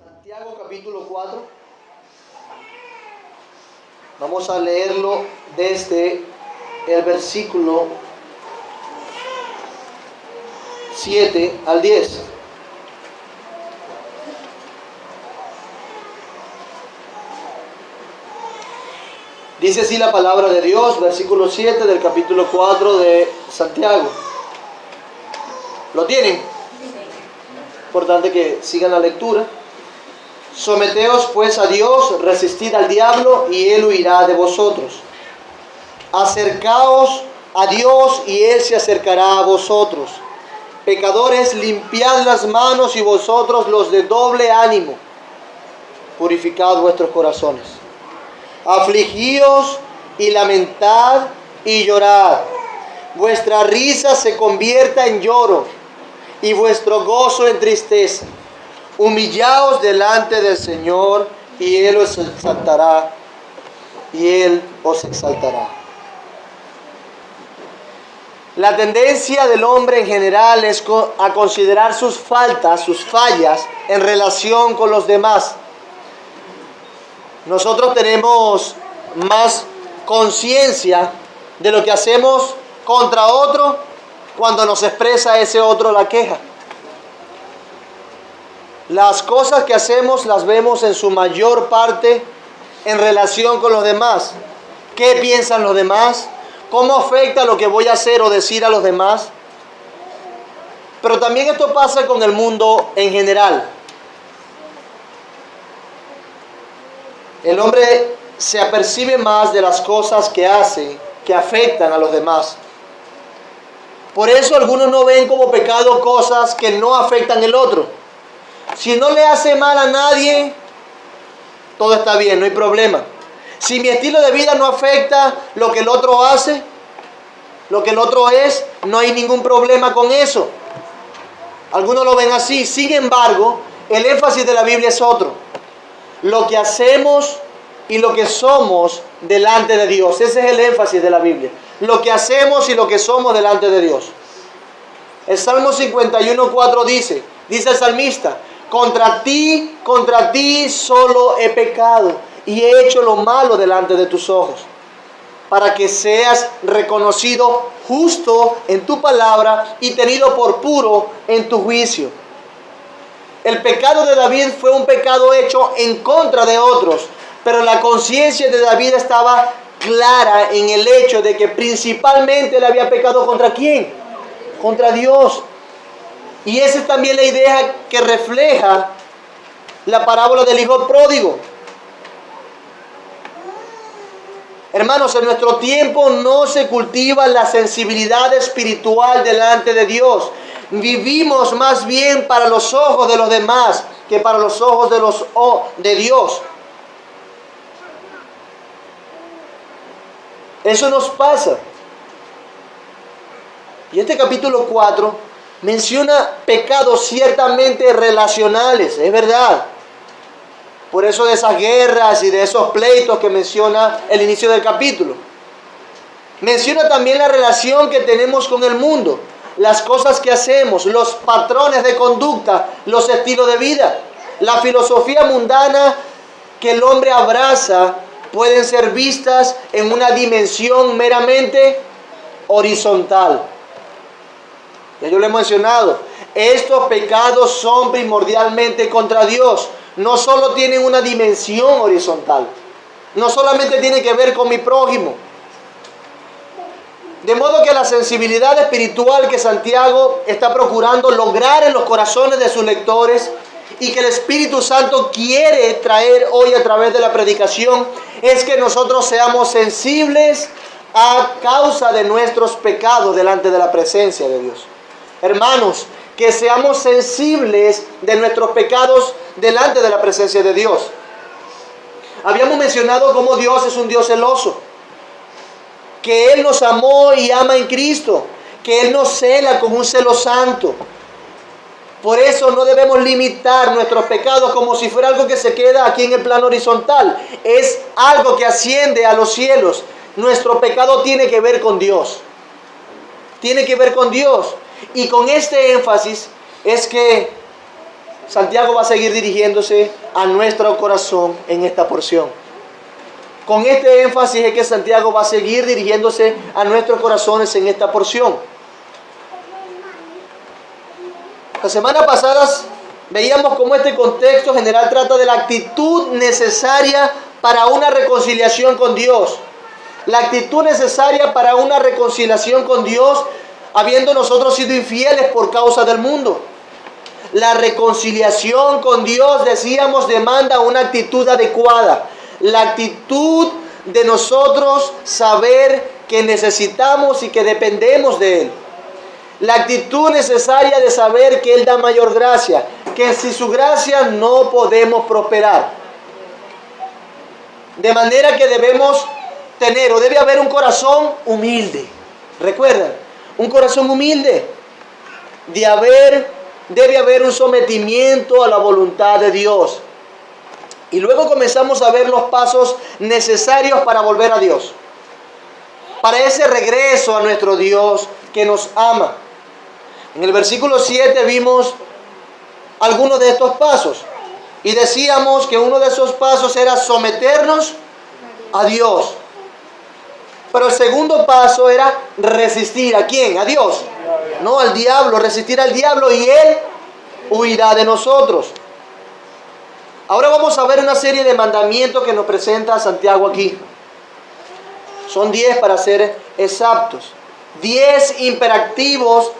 Santiago capítulo 4. Vamos a leerlo desde el versículo 7 al 10. Dice así la palabra de Dios, versículo 7 del capítulo 4 de Santiago. ¿Lo tienen? Importante que sigan la lectura. Someteos pues a Dios, resistid al diablo y él huirá de vosotros. Acercaos a Dios y él se acercará a vosotros. Pecadores, limpiad las manos y vosotros los de doble ánimo, purificad vuestros corazones. Afligíos y lamentad y llorad. Vuestra risa se convierta en lloro y vuestro gozo en tristeza. Humillaos delante del Señor y Él os exaltará. La tendencia del hombre en general es a considerar sus faltas, sus fallas en relación con los demás. Nosotros tenemos más conciencia de lo que hacemos contra otro cuando nos expresa ese otro la queja. Las cosas que hacemos las vemos en su mayor parte en relación con los demás. ¿Qué piensan los demás? ¿Cómo afecta lo que voy a hacer o decir a los demás? Pero también esto pasa con el mundo en general. El hombre se apercibe más de las cosas que hace, que afectan a los demás. Por eso algunos no ven como pecado cosas que no afectan al otro. Si no le hace mal a nadie, todo está bien, no hay problema. Si mi estilo de vida no afecta lo que el otro hace, lo que el otro es, no hay ningún problema con eso. Algunos lo ven así. Sin embargo, el énfasis de la Biblia es otro. Lo que hacemos y lo que somos delante de Dios. Ese es el énfasis de la Biblia. Lo que hacemos y lo que somos delante de Dios. El Salmo 51:4 dice el salmista: contra ti solo he pecado y he hecho lo malo delante de tus ojos, para que seas reconocido justo en tu palabra y tenido por puro en tu juicio. El pecado de David fue un pecado hecho en contra de otros, pero la conciencia de David estaba clara en el hecho de que principalmente él había pecado ¿contra quién? Contra Dios. Y esa es también la idea que refleja la parábola del hijo pródigo. Hermanos, en nuestro tiempo no se cultiva la sensibilidad espiritual delante de Dios. Vivimos más bien para los ojos de los demás que para los ojos de Dios. Eso nos pasa. Y este capítulo 4 menciona pecados ciertamente relacionales, es verdad. Por eso de esas guerras y de esos pleitos que menciona el inicio del capítulo. Menciona también la relación que tenemos con el mundo, las cosas que hacemos, los patrones de conducta, los estilos de vida. La filosofía mundana que el hombre abraza pueden ser vistas en una dimensión meramente horizontal. Ya yo lo he mencionado. Estos pecados son primordialmente contra Dios. No solo tienen una dimensión horizontal. No solamente tienen que ver con mi prójimo. De modo que la sensibilidad espiritual que Santiago está procurando lograr en los corazones de sus lectores y que el Espíritu Santo quiere traer hoy a través de la predicación es que nosotros seamos sensibles a causa de nuestros pecados delante de la presencia de Dios. Hermanos, que seamos sensibles de nuestros pecados delante de la presencia de Dios. Habíamos mencionado cómo Dios es un Dios celoso, que Él nos amó y ama en Cristo, que Él nos cela con un celo santo. Por eso no debemos limitar nuestros pecados como si fuera algo que se queda aquí en el plano horizontal. Es algo que asciende a los cielos. Nuestro pecado tiene que ver con Dios. Tiene que ver con Dios. Y con este énfasis es que Santiago va a seguir dirigiéndose a nuestro corazón en esta porción. Con este énfasis es que Santiago va a seguir dirigiéndose a nuestros corazones en esta porción. Las semanas pasadas veíamos cómo este contexto general trata de la actitud necesaria para una reconciliación con Dios. La actitud necesaria para una reconciliación con Dios, habiendo nosotros sido infieles por causa del mundo. La reconciliación con Dios, decíamos, demanda una actitud adecuada. La actitud de nosotros saber que necesitamos y que dependemos de Él. La actitud necesaria de saber que Él da mayor gracia, que sin su gracia no podemos prosperar. De manera que debemos tener, o debe haber un corazón humilde. ¿Recuerdan? Un corazón humilde. Debe haber un sometimiento a la voluntad de Dios. Y luego comenzamos a ver los pasos necesarios para volver a Dios. Para ese regreso a nuestro Dios que nos ama. En el versículo 7 vimos algunos de estos pasos. Y decíamos que uno de esos pasos era someternos a Dios. Pero el segundo paso era resistir. ¿A quién? A Dios. No, al diablo. Resistir al diablo y Él huirá de nosotros. Ahora vamos a ver una serie de mandamientos que nos presenta Santiago aquí. Son 10 para ser exactos. 10 imperativos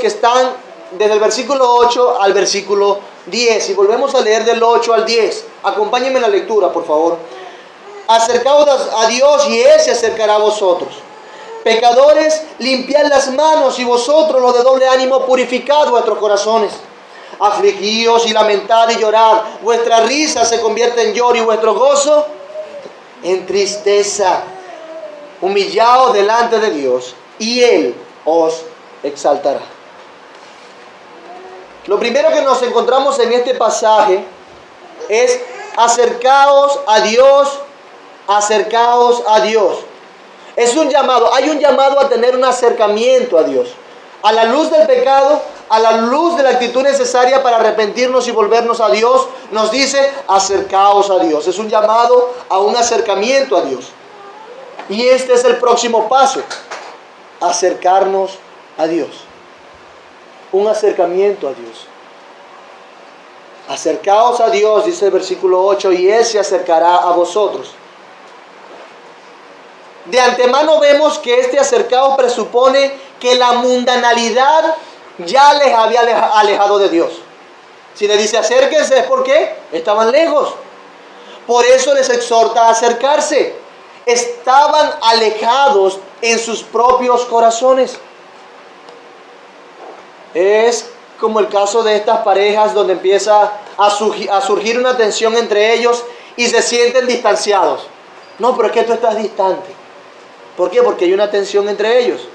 que están desde el versículo 8 al versículo 10. Y volvemos a leer del 8 al 10. Acompáñenme en la lectura, por favor. Acercaos a Dios y Él se acercará a vosotros. Pecadores, limpiad las manos, y vosotros los de doble ánimo purificad vuestros corazones. Afligíos y lamentad y llorad. Vuestra risa se convierte en lloro y vuestro gozo en tristeza. Humillaos delante de Dios y Él os exaltará. Lo primero que nos encontramos en este pasaje es acercaos a Dios, acercaos a Dios. Es un llamado, hay un llamado a tener un acercamiento a Dios. A la luz del pecado, a la luz de la actitud necesaria para arrepentirnos y volvernos a Dios, nos dice acercaos a Dios. Es un llamado a un acercamiento a Dios. Y este es el próximo paso, acercarnos a Dios. Un acercamiento a Dios. Acercaos a Dios, dice el versículo 8, y Él se acercará a vosotros. De antemano vemos que este acercaos presupone que la mundanalidad ya les había alejado de Dios. Si le dice acérquense, ¿es por qué? Estaban lejos. Por eso les exhorta a acercarse. Estaban alejados en sus propios corazones. Es como el caso de estas parejas donde empieza a surgir una tensión entre ellos y se sienten distanciados. No, pero es que tú estás distante. ¿Por qué? Porque hay una tensión entre ellos.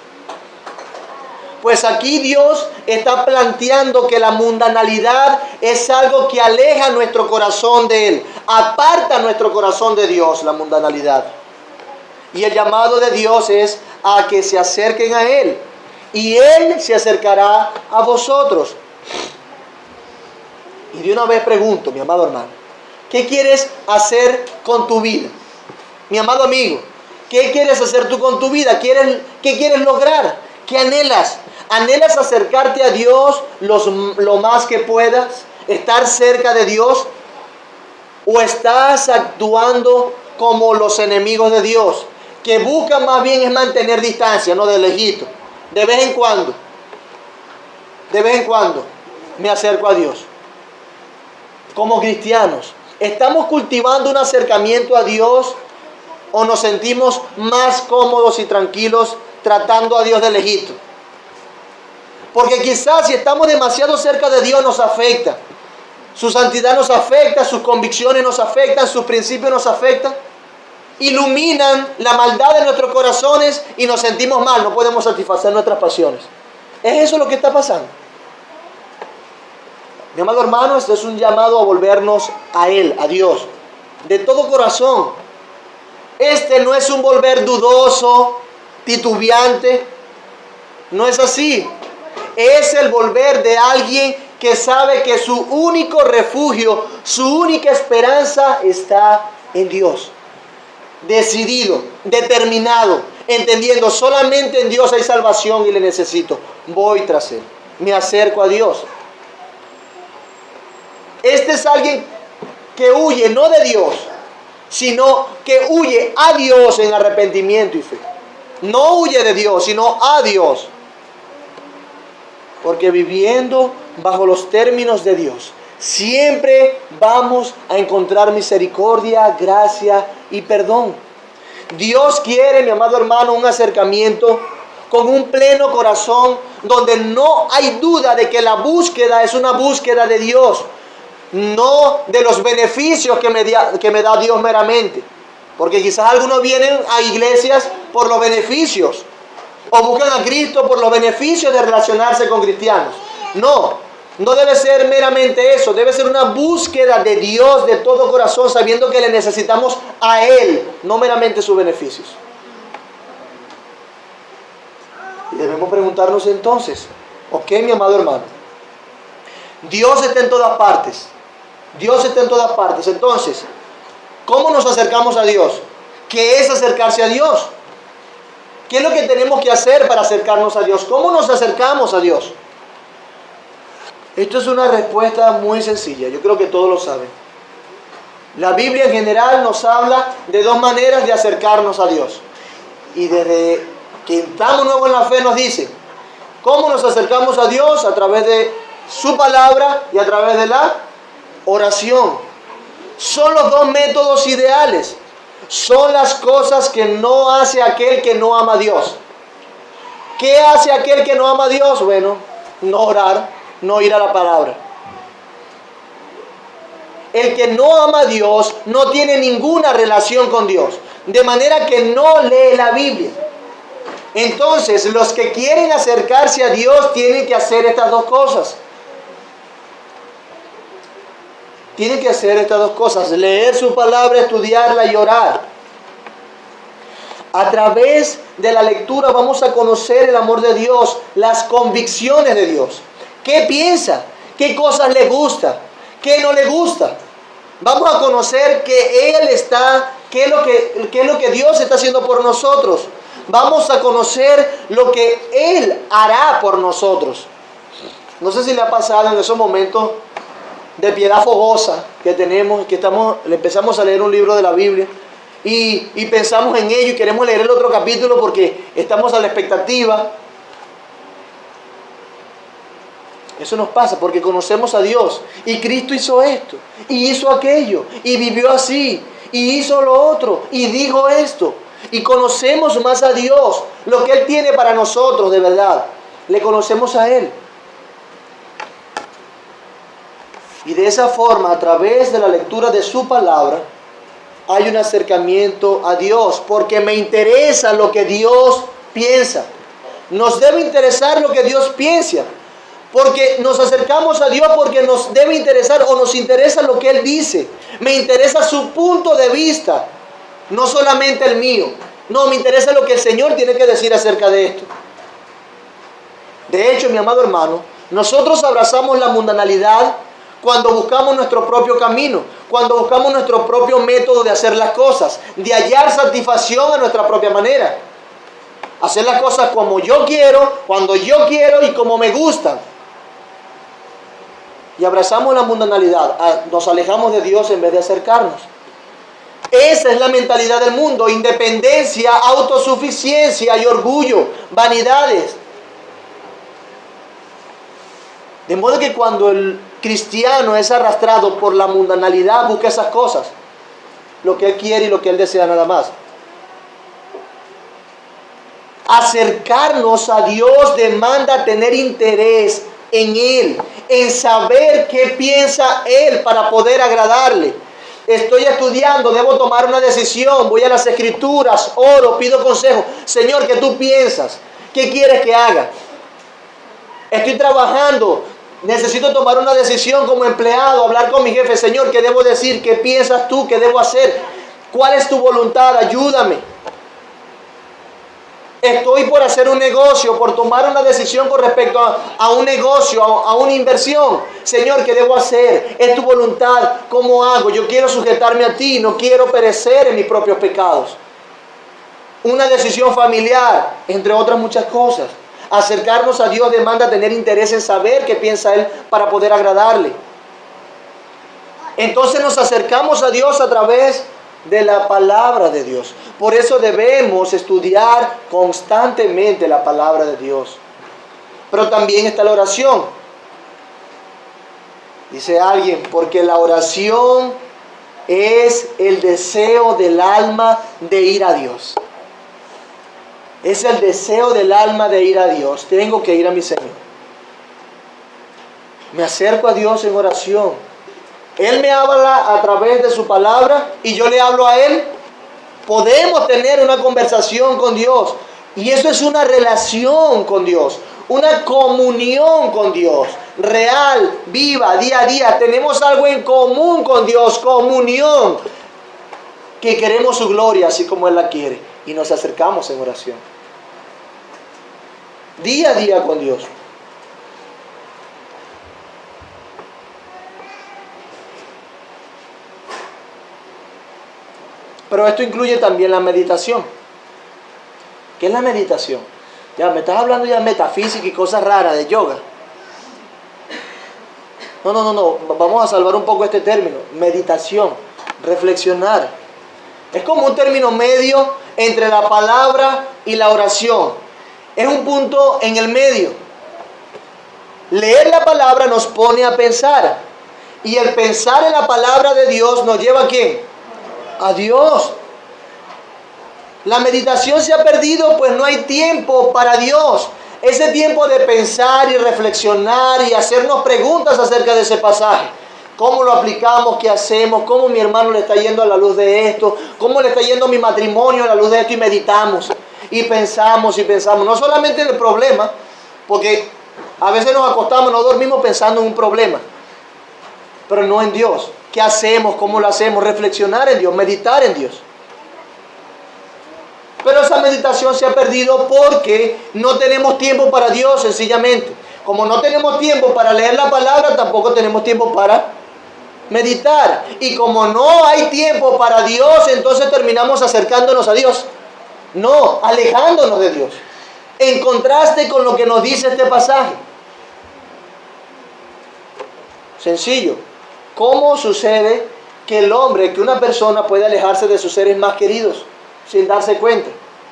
Pues aquí Dios está planteando que la mundanalidad es algo que aleja nuestro corazón de Él. Aparta nuestro corazón de Dios, la mundanalidad. Y el llamado de Dios es a que se acerquen a Él. Y Él se acercará a vosotros. Y de una vez pregunto, mi amado hermano, ¿qué quieres hacer con tu vida? Mi amado amigo, ¿qué quieres hacer tú con tu vida? ¿Qué quieres lograr? ¿Qué anhelas? ¿Anhelas acercarte a Dios lo más que puedas? ¿Estar cerca de Dios? ¿O estás actuando como los enemigos de Dios? Que buscan más bien es mantener distancia, no de lejito. De vez en cuando me acerco a Dios. Como cristianos, ¿estamos cultivando un acercamiento a Dios o nos sentimos más cómodos y tranquilos tratando a Dios de lejito? Porque quizás si estamos demasiado cerca de Dios nos afecta. Su santidad nos afecta, sus convicciones nos afectan, sus principios nos afectan. Iluminan la maldad de nuestros corazones y nos sentimos mal, no podemos satisfacer nuestras pasiones. ¿Es eso lo que está pasando? Mi amado hermano, este es un llamado a volvernos a Él, a Dios, de todo corazón. Este no es un volver dudoso, titubeante. No es así. Es el volver de alguien que sabe que su único refugio, su única esperanza está en Dios. Decidido, determinado, entendiendo, solamente en Dios hay salvación y le necesito. Voy tras Él, me acerco a Dios. Este es alguien que huye no de Dios, sino que huye a Dios en arrepentimiento y fe. No huye de Dios, sino a Dios. Porque viviendo bajo los términos de Dios, siempre vamos a encontrar misericordia, gracia y perdón. Dios quiere, mi amado hermano, un acercamiento con un pleno corazón, donde no hay duda de que la búsqueda es una búsqueda de Dios, no de los beneficios que me da Dios meramente. Porque quizás algunos vienen a iglesias por los beneficios, o buscan a Cristo por los beneficios de relacionarse con cristianos. No debe ser meramente eso, debe ser una búsqueda de Dios de todo corazón, sabiendo que le necesitamos a Él, no meramente sus beneficios. Y debemos preguntarnos entonces, ok, mi amado hermano, Dios está en todas partes, Dios está en todas partes, entonces, ¿cómo nos acercamos a Dios? ¿Qué es acercarse a Dios? ¿Qué es lo que tenemos que hacer para acercarnos a Dios? ¿Cómo nos acercamos a Dios? Esto es una respuesta muy sencilla, yo creo que todos lo saben. La Biblia en general nos habla de dos maneras de acercarnos a Dios. Y desde que entramos nuevo en la fe nos dice, ¿cómo nos acercamos a Dios? A través de su palabra y a través de la oración. Son los dos métodos ideales. Son las cosas que no hace aquel que no ama a Dios. ¿Qué hace aquel que no ama a Dios? Bueno, no orar, no ir a la palabra. El que no ama a Dios no tiene ninguna relación con Dios, de manera que no lee la Biblia. Entonces, los que quieren acercarse a Dios tienen que hacer estas dos cosas. Tienen que hacer estas dos cosas: leer su palabra, estudiarla y orar. A través de la lectura vamos a conocer el amor de Dios, las convicciones de Dios. ¿Qué piensa? ¿Qué cosas le gusta? ¿Qué no le gusta? Vamos a conocer que Él está, qué es lo que Dios está haciendo por nosotros. Vamos a conocer lo que Él hará por nosotros. No sé si le ha pasado en esos momentos de piedad fogosa que tenemos, que le empezamos a leer un libro de la Biblia y pensamos en ello y queremos leer el otro capítulo porque estamos a la expectativa. Eso nos pasa porque conocemos a Dios y Cristo hizo esto y hizo aquello y vivió así y hizo lo otro y dijo esto, y conocemos más a Dios, lo que Él tiene para nosotros de verdad. Le conocemos a Él. Y de esa forma, a través de la lectura de su palabra, hay un acercamiento a Dios, porque me interesa lo que Dios piensa. Nos debe interesar lo que Dios piensa, porque nos acercamos a Dios porque nos debe interesar o nos interesa lo que Él dice. Me interesa su punto de vista, no solamente el mío. No, me interesa lo que el Señor tiene que decir acerca de esto. De hecho, mi amado hermano, nosotros abrazamos la mundanalidad cuando buscamos nuestro propio camino, cuando buscamos nuestro propio método de hacer las cosas, de hallar satisfacción a nuestra propia manera. Hacer las cosas como yo quiero, cuando yo quiero y como me gustan. Y abrazamos la mundanalidad, nos alejamos de Dios en vez de acercarnos. Esa es la mentalidad del mundo: independencia, autosuficiencia y orgullo, vanidades. De modo que cuando el cristiano es arrastrado por la mundanalidad, busca esas cosas, lo que él quiere y lo que él desea nada más. Acercarnos a Dios demanda tener interés en Él, en saber qué piensa Él para poder agradarle. Estoy estudiando, debo tomar una decisión, voy a las Escrituras, oro, pido consejo. Señor, ¿qué tú piensas? ¿Qué quieres que haga? Estoy trabajando, necesito tomar una decisión como empleado, hablar con mi jefe. Señor, ¿qué debo decir? ¿Qué piensas tú? ¿Qué debo hacer? ¿Cuál es tu voluntad? Ayúdame. Estoy por hacer un negocio, por tomar una decisión con respecto a un negocio, a una inversión. Señor, ¿qué debo hacer? Es tu voluntad. ¿Cómo hago? Yo quiero sujetarme a ti, no quiero perecer en mis propios pecados. Una decisión familiar, entre otras muchas cosas. Acercarnos a Dios demanda tener interés en saber qué piensa Él para poder agradarle. Entonces nos acercamos a Dios a través de la palabra de Dios. Por eso debemos estudiar constantemente la palabra de Dios. Pero también está la oración. Dice alguien, porque la oración es el deseo del alma de ir a Dios. Es el deseo del alma de ir a Dios. Tengo que ir a mi Señor. Me acerco a Dios en oración. Él me habla a través de su palabra y yo le hablo a Él. Podemos tener una conversación con Dios. Y eso es una relación con Dios. Una comunión con Dios. Real, viva, día a día. Tenemos algo en común con Dios. Comunión. Que queremos su gloria así como Él la quiere. Y nos acercamos en oración. Día a día con Dios. Pero esto incluye también la meditación. ¿Qué es la meditación? Ya me estás hablando ya de metafísica y cosas raras, de yoga. No. Vamos a salvar un poco este término. Meditación, reflexionar. Es como un término medio entre la palabra y la oración. Es un punto en el medio. Leer la palabra nos pone a pensar. Y el pensar en la palabra de Dios nos lleva ¿a quién? A Dios. La meditación se ha perdido, pues no hay tiempo para Dios. Ese tiempo de pensar y reflexionar y hacernos preguntas acerca de ese pasaje. ¿Cómo lo aplicamos? ¿Qué hacemos? ¿Cómo mi hermano le está yendo a la luz de esto? ¿Cómo le está yendo mi matrimonio a la luz de esto? Y meditamos. Y pensamos y pensamos. No solamente en el problema, porque a veces nos acostamos, no dormimos pensando en un problema. Pero no en Dios. ¿Qué hacemos? ¿Cómo lo hacemos? Reflexionar en Dios, meditar en Dios. Pero esa meditación se ha perdido porque no tenemos tiempo para Dios, sencillamente. Como no tenemos tiempo para leer la palabra, tampoco tenemos tiempo para meditar. Y como no hay tiempo para Dios, entonces terminamos acercándonos a Dios. No, alejándonos de Dios. En contraste con lo que nos dice este pasaje. Sencillo. ¿Cómo sucede que una persona puede alejarse de sus seres más queridos sin darse cuenta?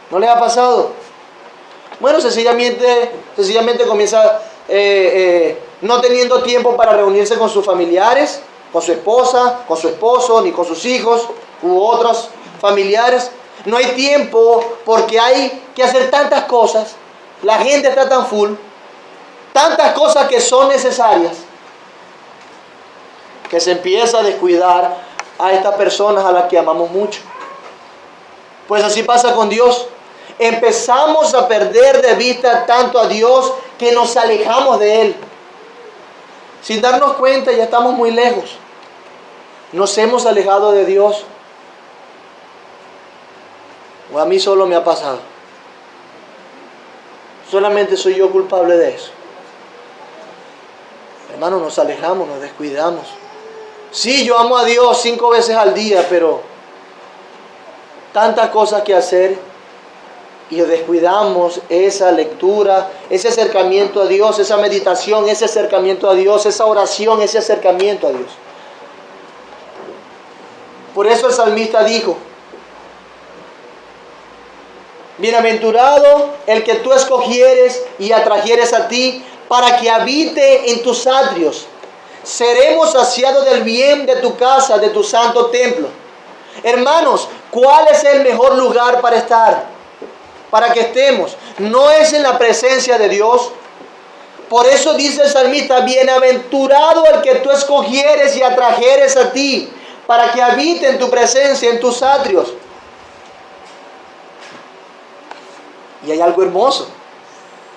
¿No les ha pasado? Bueno, sencillamente comienza no teniendo tiempo para reunirse con sus familiares, con su esposa, con su esposo, ni con sus hijos u otros familiares. No hay tiempo porque hay que hacer tantas cosas. La gente está tan full. Tantas cosas que son necesarias. Que se empieza a descuidar a estas personas a las que amamos mucho. Pues así pasa con Dios. Empezamos a perder de vista tanto a Dios que nos alejamos de Él. Sin darnos cuenta ya estamos muy lejos. Nos hemos alejado de Dios. O a mí solo me ha pasado. Solamente soy yo culpable de eso. Hermano, nos alejamos, nos descuidamos. Sí, yo amo a Dios 5 veces al día, pero tantas cosas que hacer y descuidamos esa lectura, ese acercamiento a Dios, esa meditación, ese acercamiento a Dios, esa oración, ese acercamiento a Dios. Por eso el salmista dijo: bienaventurado el que tú escogieres y atrajeres a ti para que habite en tus atrios. Seremos saciados del bien de tu casa, de tu santo templo. Hermanos, ¿cuál es el mejor lugar para estar? Para que estemos. ¿No es en la presencia de Dios? Por eso dice el salmista: bienaventurado el que tú escogieres y atrajeres a ti, para que habite en tu presencia, en tus atrios. Y hay algo hermoso,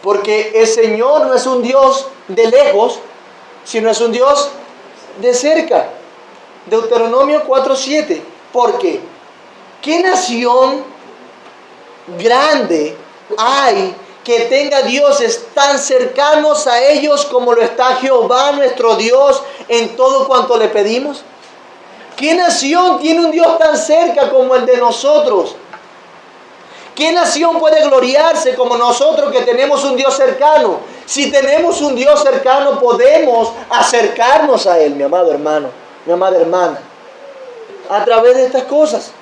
porque el Señor no es un Dios de lejos, sino es un Dios de cerca. Deuteronomio 4:7. ¿Por qué? ¿Qué nación grande hay que tenga dioses tan cercanos a ellos como lo está Jehová nuestro Dios en todo cuanto le pedimos? ¿Qué nación tiene un Dios tan cerca como el de nosotros? ¿Qué nación puede gloriarse como nosotros que tenemos un Dios cercano? Si tenemos un Dios cercano, podemos acercarnos a Él, mi amado hermano, mi amada hermana, a través de estas cosas.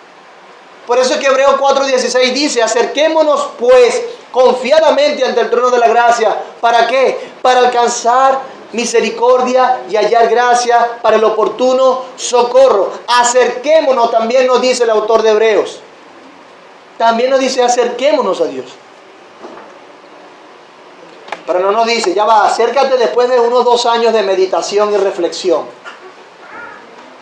Por eso es que Hebreos 4:16 dice: acerquémonos pues confiadamente ante el trono de la gracia. ¿Para qué? Para alcanzar misericordia y hallar gracia para el oportuno socorro. Acerquémonos, también nos dice el autor de Hebreos. También nos dice: acerquémonos a Dios. Pero no nos dice: ya va, acércate después de unos 2 años de meditación y reflexión.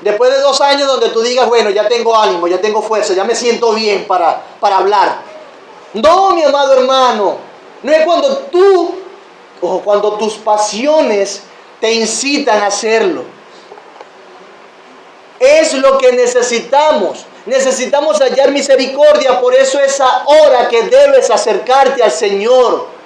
Después de 2 años donde tú digas: bueno, ya tengo ánimo, ya tengo fuerza, ya me siento bien para hablar. No, mi amado hermano, no es cuando tú o cuando tus pasiones te incitan a hacerlo. Es lo que necesitamos. Necesitamos hallar misericordia. Por eso es ahora que debes acercarte al Señor.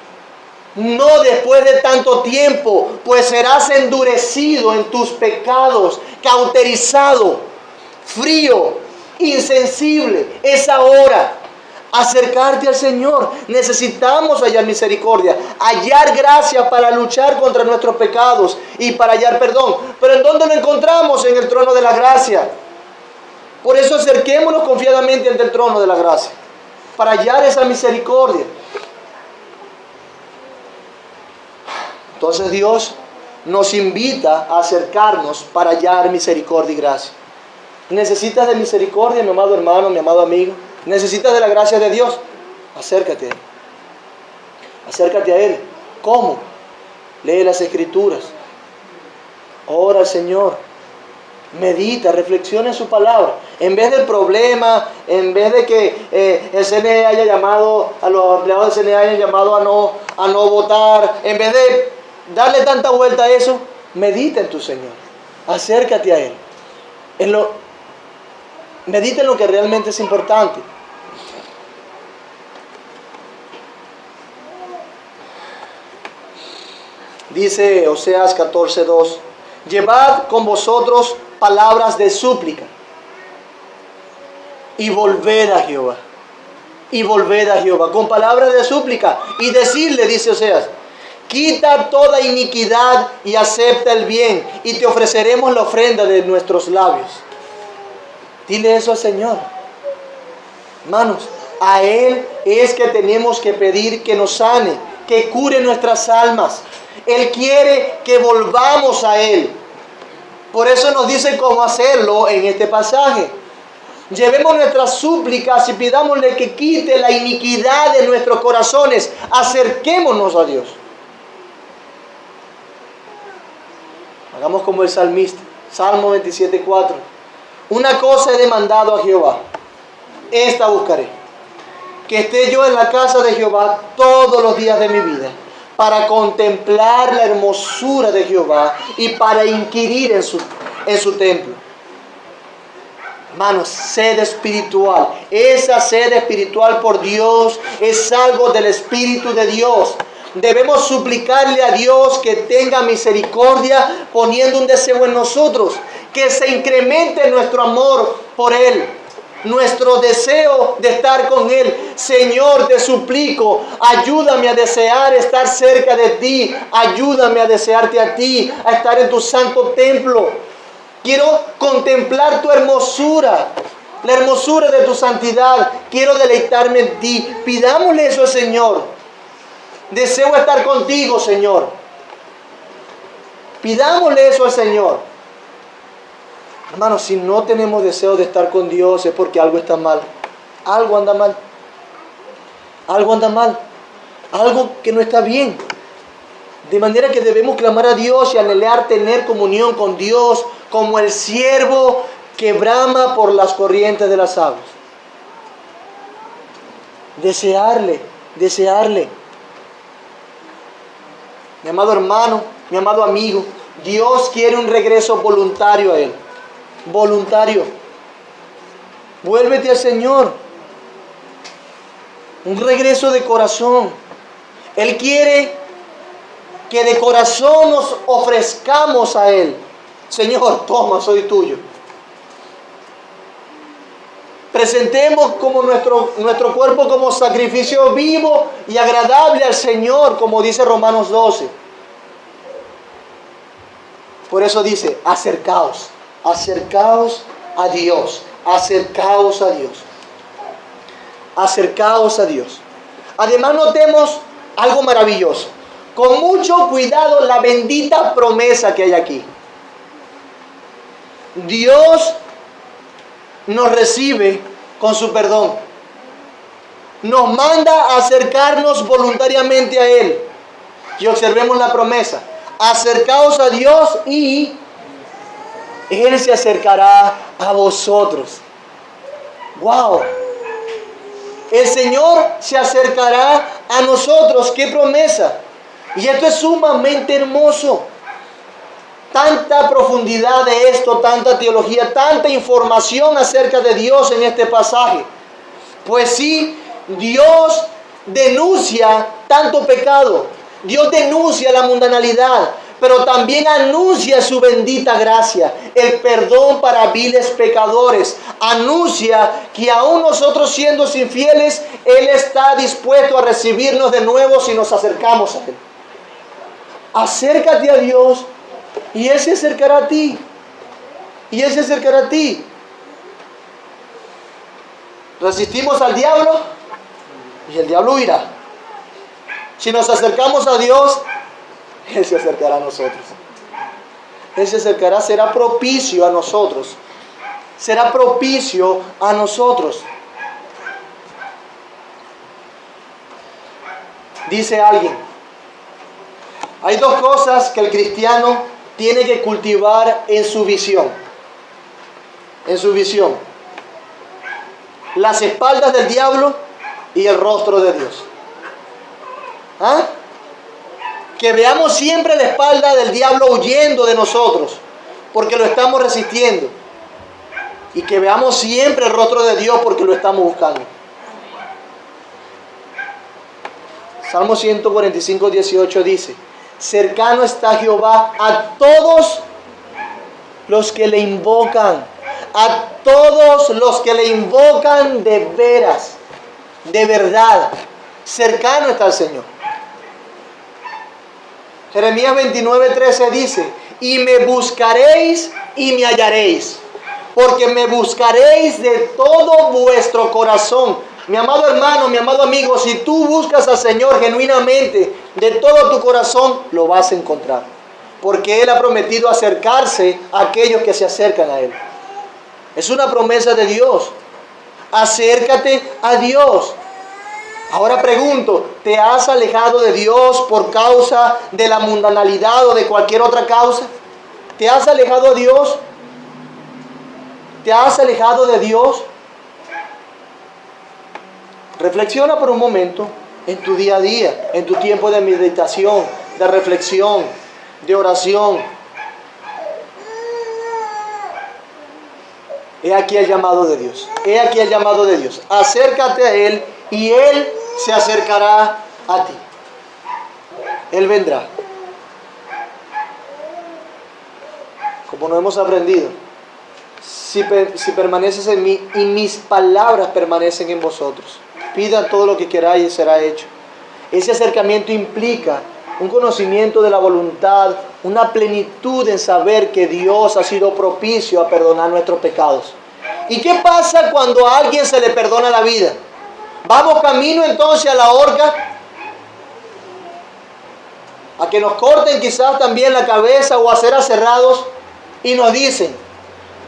No después de tanto tiempo, pues serás endurecido en tus pecados, cauterizado, frío, insensible. Es ahora acercarte al Señor. Necesitamos hallar misericordia, hallar gracia para luchar contra nuestros pecados y para hallar perdón. Pero ¿en dónde lo encontramos? En el trono de la gracia. Por eso acerquémonos confiadamente ante el trono de la gracia, para hallar esa misericordia. Entonces Dios nos invita a acercarnos para hallar misericordia y gracia. ¿Necesitas de misericordia, mi amado hermano, mi amado amigo? ¿Necesitas de la gracia de Dios? Acércate a Él. Acércate a Él. ¿Cómo? Lee las Escrituras. Ora al Señor. Medita, reflexiona en su palabra. En vez del problema, en vez de que el CNE haya llamado, a los empleados del CNE hayan llamado a no votar, en vez de darle tanta vuelta a eso, medita en tu Señor. Acércate a Él. Medita en lo que realmente es importante. Dice Oseas 14:2: llevad con vosotros palabras de súplica y volved a Jehová. Y volved a Jehová con palabras de súplica y decirle, dice Oseas: quita toda iniquidad y acepta el bien, y te ofreceremos la ofrenda de nuestros labios. Dile eso al Señor. Hermanos, a Él es que tenemos que pedir que nos sane, que cure nuestras almas. Él quiere que volvamos a Él. Por eso nos dice cómo hacerlo en este pasaje. Llevemos nuestras súplicas y pidámosle que quite la iniquidad de nuestros corazones. Acerquémonos a Dios. Hagamos como el salmista. Salmo 27:4. Una cosa he demandado a Jehová, esta buscaré: que esté yo en la casa de Jehová todos los días de mi vida, para contemplar la hermosura de Jehová y para inquirir en su templo. Hermanos, sed espiritual. Esa sed espiritual por Dios es algo del Espíritu de Dios. Debemos suplicarle a Dios que tenga misericordia, poniendo un deseo en nosotros, que se incremente nuestro amor por Él, nuestro deseo de estar con Él. Señor, te suplico, ayúdame a desear estar cerca de ti, ayúdame a desearte a ti, a estar en tu santo templo. Quiero contemplar tu hermosura, la hermosura de tu santidad. Quiero deleitarme en ti. Pidámosle eso al Señor. Deseo estar contigo, Señor. Pidámosle eso al Señor. Hermanos, si no tenemos deseo de estar con Dios es porque algo está mal. Algo anda mal. Algo anda mal. Algo que no está bien. De manera que debemos clamar a Dios y anhelar tener comunión con Dios como el ciervo que brama por las corrientes de las aguas. Desearle, desearle. Mi amado hermano, mi amado amigo, Dios quiere un regreso voluntario a Él. Voluntario. Vuélvete al Señor. Un regreso de corazón. Él quiere que de corazón nos ofrezcamos a Él. Señor, toma, soy tuyo. Presentemos como nuestro cuerpo como sacrificio vivo y agradable al Señor, como dice Romanos 12. Por eso dice, acercaos a Dios, acercaos a Dios, acercaos a Dios. Además notemos algo maravilloso. Con mucho cuidado la bendita promesa que hay aquí. Dios nos recibe con su perdón. Nos manda a acercarnos voluntariamente a Él. Y observemos la promesa. Acercaos a Dios y Él se acercará a vosotros. ¡Wow! El Señor se acercará a nosotros. ¡Qué promesa! Y esto es sumamente hermoso. Tanta profundidad de esto, tanta teología, tanta información acerca de Dios en este pasaje. Pues sí, Dios denuncia tanto pecado. Dios denuncia la mundanalidad, pero también anuncia su bendita gracia, el perdón para viles pecadores. Anuncia que aún nosotros siendo infieles, Él está dispuesto a recibirnos de nuevo si nos acercamos a Él. Acércate a Dios y Él se acercará a ti. Y Él se acercará a ti. Resistimos al diablo y el diablo huirá. Si nos acercamos a Dios, Él se acercará a nosotros. Él se acercará, será propicio a nosotros. Será propicio a nosotros. Dice alguien, hay dos cosas que el cristiano tiene que cultivar en su visión. En su visión. Las espaldas del diablo y el rostro de Dios. ¿Ah? Que veamos siempre la espalda del diablo huyendo de nosotros, porque lo estamos resistiendo. Y que veamos siempre el rostro de Dios, porque lo estamos buscando. Salmo 145, 18 dice, cercano está Jehová a todos los que le invocan, a todos los que le invocan de veras, de verdad. Cercano está el Señor. Jeremías 29:13 dice, y me buscaréis y me hallaréis, porque me buscaréis de todo vuestro corazón. Mi amado hermano, mi amado amigo, si tú buscas al Señor genuinamente, de todo tu corazón, lo vas a encontrar. Porque Él ha prometido acercarse a aquellos que se acercan a Él. Es una promesa de Dios. Acércate a Dios. Ahora pregunto, ¿te has alejado de Dios por causa de la mundanalidad o de cualquier otra causa? ¿Te has alejado de Dios? ¿Te has alejado de Dios? Reflexiona por un momento en tu día a día, en tu tiempo de meditación, de reflexión, de oración. He aquí el llamado de Dios. He aquí el llamado de Dios. Acércate a Él y Él se acercará a ti. Él vendrá. Como nos hemos aprendido, si permaneces en mí y mis palabras permanecen en vosotros, pidan todo lo que queráis y será hecho. Ese acercamiento implica un conocimiento de la voluntad, una plenitud en saber que Dios ha sido propicio a perdonar nuestros pecados. ¿Y qué pasa cuando a alguien se le perdona la vida? ¿Vamos camino entonces a la horca? A que nos corten quizás también la cabeza o a ser aserrados y nos dicen,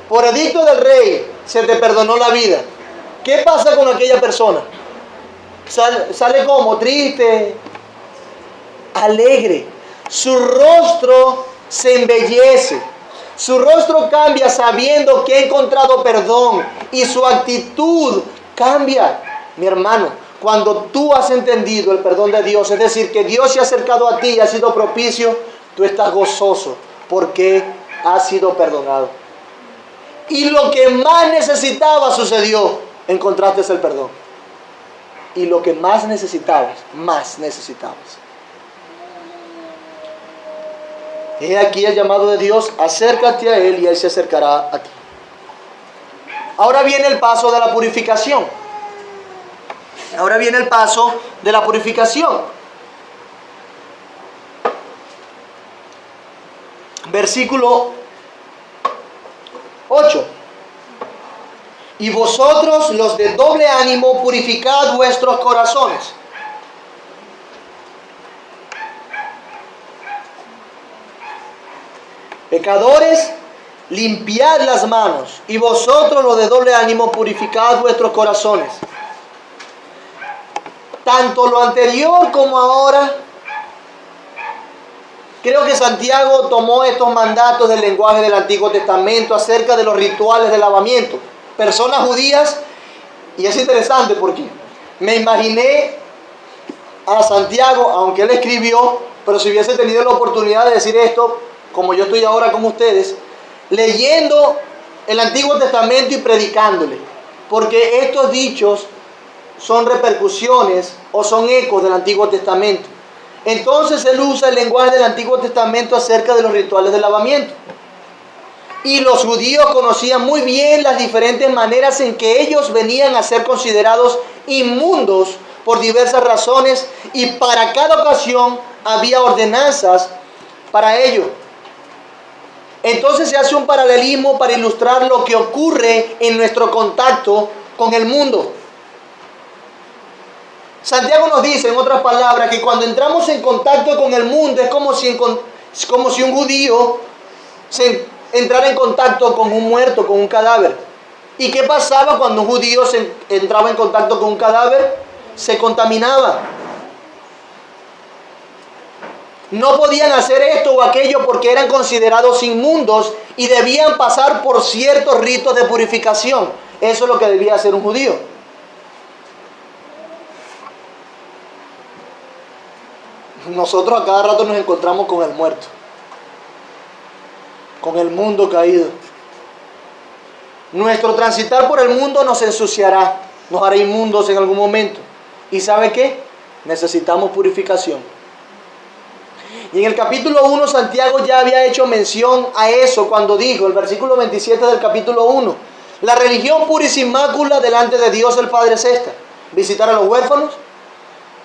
por edicto del rey se te perdonó la vida. ¿Qué pasa con aquella persona? Sale como triste, alegre. Su rostro se embellece. Su rostro cambia sabiendo que ha encontrado perdón y su actitud cambia. Mi hermano, cuando tú has entendido el perdón de Dios, es decir, que Dios se ha acercado a ti y ha sido propicio, tú estás gozoso porque has sido perdonado. Y lo que más necesitaba sucedió, encontraste el perdón. y lo que más necesitabas, más necesitabas. He aquí el llamado de Dios, acércate a Él y Él se acercará a ti. Ahora viene el paso de la purificación. Ahora viene el paso de la purificación. Versículo 8. Y vosotros, los de doble ánimo, purificad vuestros corazones. Pecadores, limpiad las manos. Y vosotros, los de doble ánimo, purificad vuestros corazones. Tanto lo anterior como ahora, creo que Santiago tomó estos mandatos del lenguaje del Antiguo Testamento acerca de los rituales de lavamiento. Personas judías, y es interesante porque me imaginé a Santiago, aunque él escribió, pero si hubiese tenido la oportunidad de decir esto, como yo estoy ahora con ustedes, leyendo el Antiguo Testamento y predicándole, porque estos dichos son repercusiones o son ecos del Antiguo Testamento. Entonces él usa el lenguaje del Antiguo Testamento acerca de los rituales de lavamiento. Y los judíos conocían muy bien las diferentes maneras en que ellos venían a ser considerados inmundos por diversas razones, y para cada ocasión había ordenanzas para ello. Entonces se hace un paralelismo para ilustrar lo que ocurre en nuestro contacto con el mundo. Santiago nos dice, en otras palabras, que cuando entramos en contacto con el mundo es como si un judío entrara en contacto con un muerto, con un cadáver. ¿Y qué pasaba cuando un judío entraba en contacto con un cadáver? Se contaminaba. No podían hacer esto o aquello porque eran considerados inmundos y debían pasar por ciertos ritos de purificación. Eso es lo que debía hacer un judío. Nosotros a cada rato nos encontramos con el muerto, con el mundo caído. Nuestro transitar por el mundo nos ensuciará, nos hará inmundos en algún momento. ¿Y sabe qué? Necesitamos purificación. Y en el capítulo 1 Santiago ya había hecho mención a eso cuando dijo, el versículo 27 del capítulo 1, la religión pura y sin mácula delante de Dios el Padre es esta: visitar a los huérfanos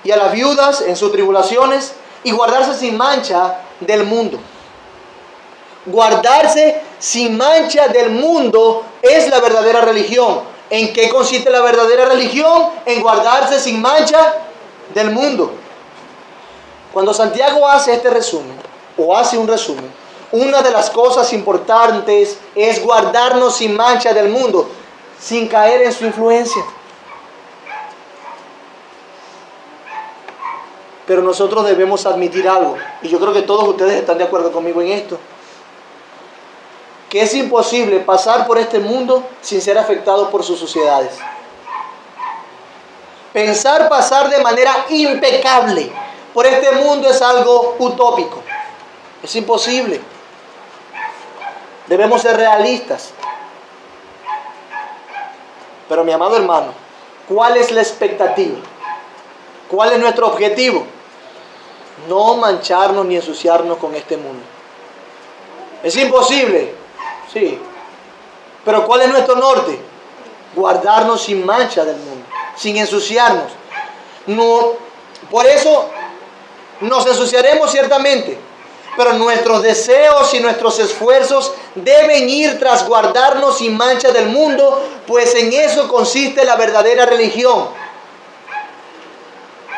y a las viudas en sus tribulaciones y guardarse sin mancha del mundo. Guardarse sin mancha del mundo es la verdadera religión. ¿En qué consiste la verdadera religión? En guardarse sin mancha del mundo. Cuando Santiago hace este resumen, o hace un resumen, una de las cosas importantes es guardarnos sin mancha del mundo, sin caer en su influencia. Pero nosotros debemos admitir algo, y yo creo que todos ustedes están de acuerdo conmigo en esto, que es imposible pasar por este mundo sin ser afectado por sus sociedades. Pensar pasar de manera impecable por este mundo es algo utópico. Es imposible. Debemos ser realistas. Pero mi amado hermano, ¿cuál es la expectativa? ¿Cuál es nuestro objetivo? No mancharnos ni ensuciarnos con este mundo. ¿Es imposible? Sí. Pero ¿cuál es nuestro norte? Guardarnos sin mancha del mundo, sin ensuciarnos. No, por eso nos ensuciaremos ciertamente, pero nuestros deseos y nuestros esfuerzos deben ir tras guardarnos sin mancha del mundo, pues en eso consiste la verdadera religión.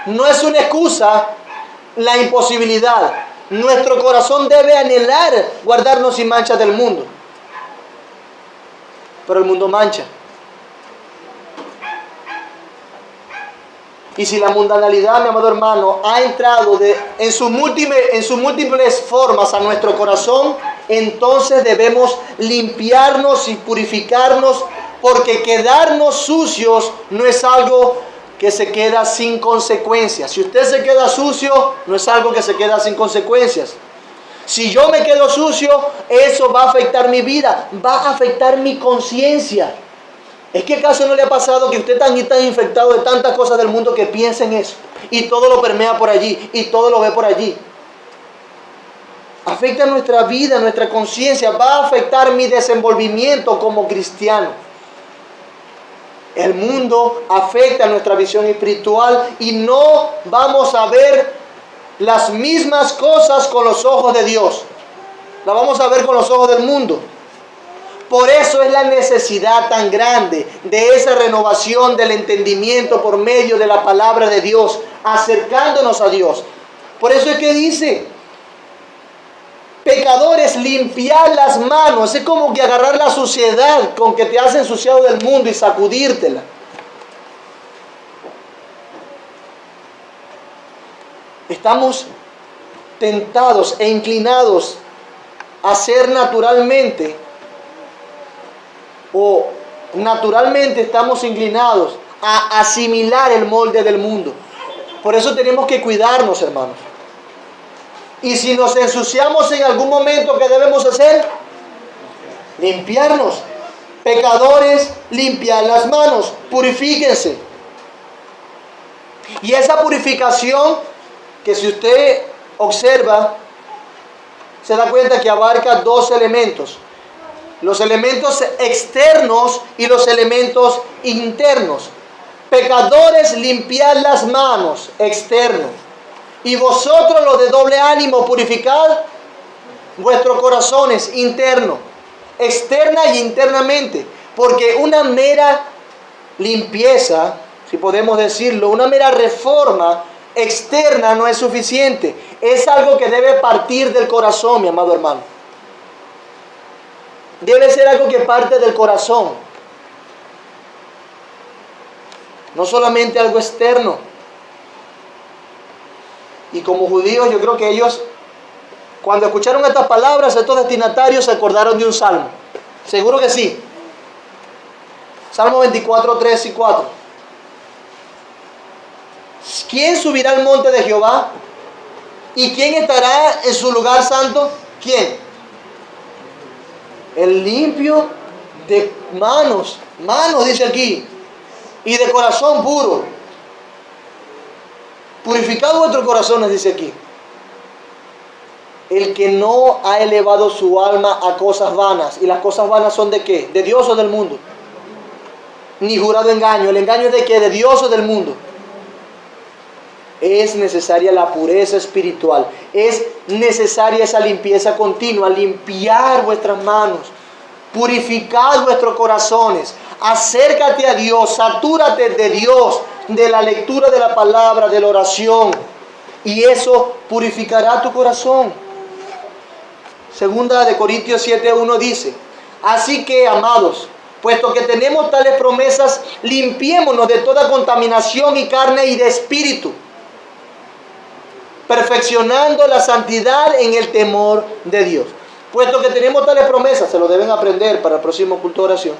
No es una excusa la imposibilidad. Nuestro corazón debe anhelar guardarnos sin mancha del mundo. Pero el mundo mancha. Y si la mundanalidad, mi amado hermano, ha entrado en sus múltiples formas a nuestro corazón, entonces debemos limpiarnos y purificarnos, porque quedarnos sucios no es algo que se queda sin consecuencias. Si usted se queda sucio, no es algo que se queda sin consecuencias. Si yo me quedo sucio, eso va a afectar mi vida, va a afectar mi conciencia. ¿Es que acaso no le ha pasado que usted está infectado de tantas cosas del mundo que piensa en eso? Y todo lo permea por allí, y todo lo ve por allí. Afecta nuestra vida, nuestra conciencia, va a afectar mi desenvolvimiento como cristiano. El mundo afecta nuestra visión espiritual y no vamos a ver las mismas cosas con los ojos de Dios. La vamos a ver con los ojos del mundo. Por eso es la necesidad tan grande de esa renovación del entendimiento por medio de la palabra de Dios, acercándonos a Dios. Por eso es que dice, pecadores, limpiad las manos. Es como que agarrar la suciedad con que te has ensuciado del mundo y sacudírtela. Estamos tentados e inclinados a ser naturalmente estamos inclinados a asimilar el molde del mundo. Por eso tenemos que cuidarnos, hermanos. Y si nos ensuciamos en algún momento, ¿qué debemos hacer? Limpiarnos. Pecadores, limpiad las manos, purifíquense. Y esa purificación, que si usted observa, se da cuenta que abarca dos elementos. Los elementos externos y los elementos internos. Pecadores, limpiad las manos, externo. Y vosotros los de doble ánimo, purificad vuestros corazones, interno, externa y internamente. Porque una mera limpieza, si podemos decirlo, una mera reforma externa no es suficiente. Es algo que debe partir del corazón, mi amado hermano. Debe ser algo que parte del corazón. No solamente algo externo. Y como judíos, yo creo que ellos, cuando escucharon estas palabras, estos destinatarios se acordaron de un salmo. Seguro que sí. Salmo 24, 3 y 4. ¿Quién subirá al monte de Jehová? ¿Y quién estará en su lugar santo? ¿Quién? El limpio de manos dice aquí, y de corazón puro. Purificado vuestros corazones, dice aquí. El que no ha elevado su alma a cosas vanas. ¿Y las cosas vanas son de qué? ¿De Dios o del mundo? Ni jurado engaño. ¿El engaño es de qué? ¿De Dios o del mundo? Es necesaria la pureza espiritual. Es necesaria esa limpieza continua. Limpiar vuestras manos. Purificad vuestros corazones. Acércate a Dios. Satúrate de Dios. De la lectura de la palabra, de la oración. Y eso purificará tu corazón. Segunda de Corintios 7:1 dice: así que, amados, puesto que tenemos tales promesas, limpiémonos de toda contaminación y carne y de espíritu, perfeccionando la santidad en el temor de Dios. Puesto que tenemos tales promesas, se lo deben aprender para el próximo culto de oración.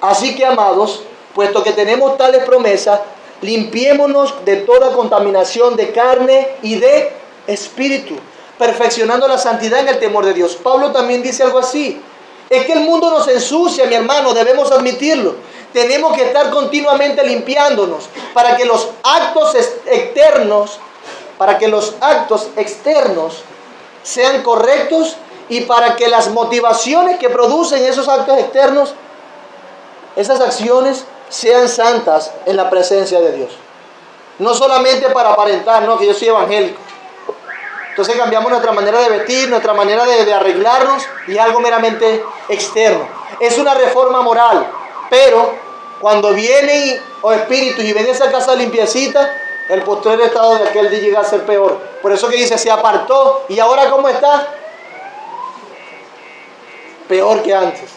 Así que, amados, puesto que tenemos tales promesas, limpiémonos de toda contaminación de carne y de espíritu, perfeccionando la santidad en el temor de Dios. Pablo también dice algo así. Es que el mundo nos ensucia, mi hermano, debemos admitirlo. Tenemos que estar continuamente limpiándonos para que los actos externos sean correctos y para que las motivaciones que producen esos actos externos, esas acciones, sean santas en la presencia de Dios. No solamente para aparentar, no, que yo soy evangélico. Entonces cambiamos nuestra manera de vestir, nuestra manera de arreglarnos y algo meramente externo. Es una reforma moral, pero cuando vienen espíritus y ven esa casa limpiecita, el postrer estado de aquel día llega a ser peor. Por eso que dice, se apartó y ahora ¿cómo está? Peor que antes.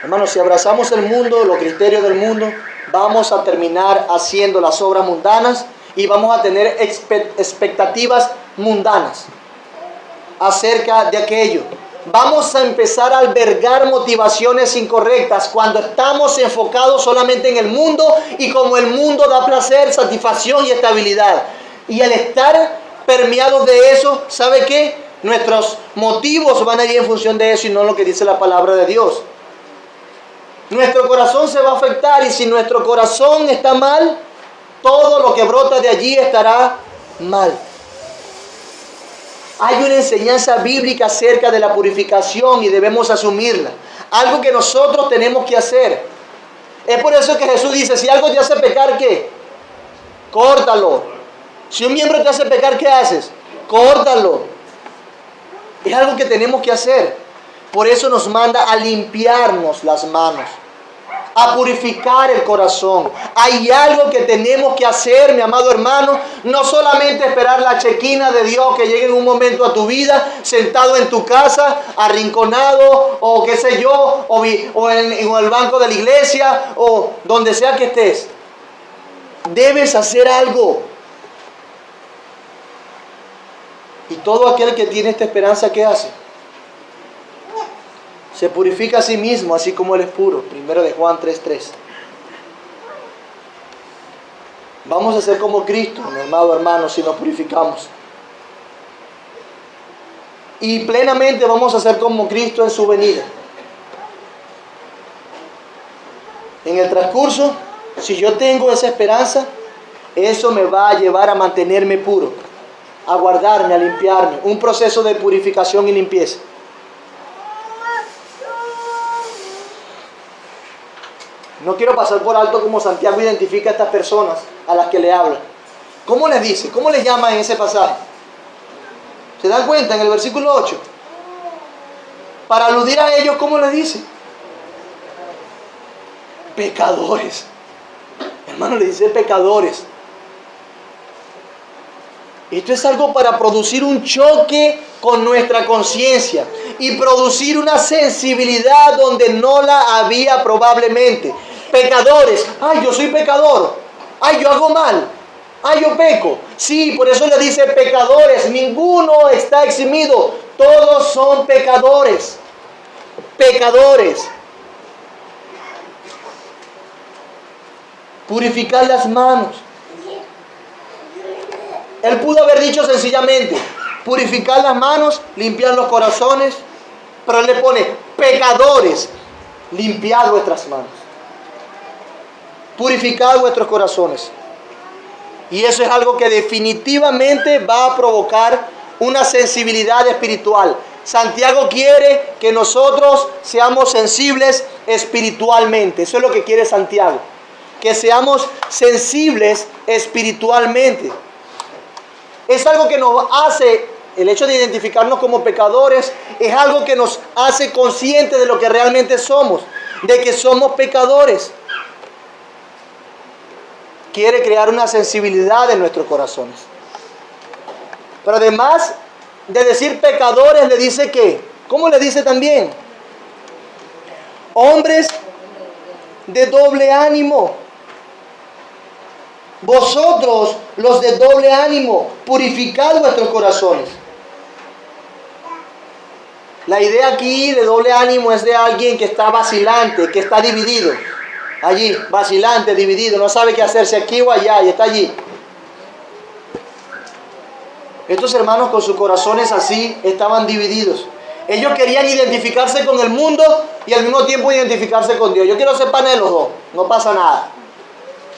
Hermanos, si abrazamos el mundo, los criterios del mundo, vamos a terminar haciendo las obras mundanas y vamos a tener expectativas mundanas acerca de aquello. Vamos a empezar a albergar motivaciones incorrectas cuando estamos enfocados solamente en el mundo y como el mundo da placer, satisfacción y estabilidad. Y al estar permeados de eso, ¿sabe qué? Nuestros motivos van a ir en función de eso y no lo que dice la palabra de Dios. Nuestro corazón se va a afectar y si nuestro corazón está mal, todo lo que brota de allí estará mal. Hay una enseñanza bíblica acerca de la purificación y debemos asumirla. Algo que nosotros tenemos que hacer. Es por eso que Jesús dice, si algo te hace pecar, ¿qué? Córtalo. Si un miembro te hace pecar, ¿qué haces? Córtalo. Es algo que tenemos que hacer. Por eso nos manda a limpiarnos las manos, a purificar el corazón. Hay algo que tenemos que hacer, mi amado hermano. No solamente esperar la chequina de Dios que llegue en un momento a tu vida, sentado en tu casa, arrinconado, o qué sé yo, o en el banco de la iglesia, o donde sea que estés. Debes hacer algo. Y todo aquel que tiene esta esperanza, ¿qué hace? Se purifica a sí mismo, así como Él es puro. Primero de Juan 3:3. Vamos a ser como Cristo, mi amado hermano, si nos purificamos. Y plenamente vamos a ser como Cristo en su venida. En el transcurso, si yo tengo esa esperanza, eso me va a llevar a mantenerme puro, a guardarme, a limpiarme. Un proceso de purificación y limpieza. No quiero pasar por alto como Santiago identifica a estas personas a las que le habla. ¿Cómo les dice? ¿Cómo les llama en ese pasaje? ¿Se dan cuenta en el versículo 8? Para aludir a ellos, ¿cómo les dice? Pecadores. Hermano, le dice pecadores. Esto es algo para producir un choque con nuestra conciencia y producir una sensibilidad donde no la había probablemente. Pecadores. Ay, yo soy pecador. Ay, yo hago mal. Ay, yo peco. Sí, por eso le dice pecadores. Ninguno está eximido. Todos son pecadores. Pecadores. Purificar las manos. Él pudo haber dicho sencillamente, purificar las manos, limpiar los corazones, pero Él le pone, pecadores, limpiad vuestras manos. Purificad vuestros corazones. Y eso es algo que definitivamente va a provocar una sensibilidad espiritual. Santiago quiere que nosotros seamos sensibles espiritualmente. Eso es lo que quiere Santiago. Que seamos sensibles espiritualmente. Es algo que nos hace, el hecho de identificarnos como pecadores, es algo que nos hace conscientes de lo que realmente somos, de que somos pecadores. Quiere crear una sensibilidad en nuestros corazones. Pero además de decir pecadores, le dice que, ¿cómo le dice también? Hombres de doble ánimo. Vosotros, los de doble ánimo, purificad vuestros corazones. La idea aquí de doble ánimo es de alguien que está vacilante, que está dividido. Allí, vacilante, dividido, no sabe qué hacerse aquí o allá y está allí. Estos hermanos con sus corazones así estaban divididos. Ellos querían identificarse con el mundo y al mismo tiempo identificarse con Dios. Yo quiero ser pana de los dos, no pasa nada.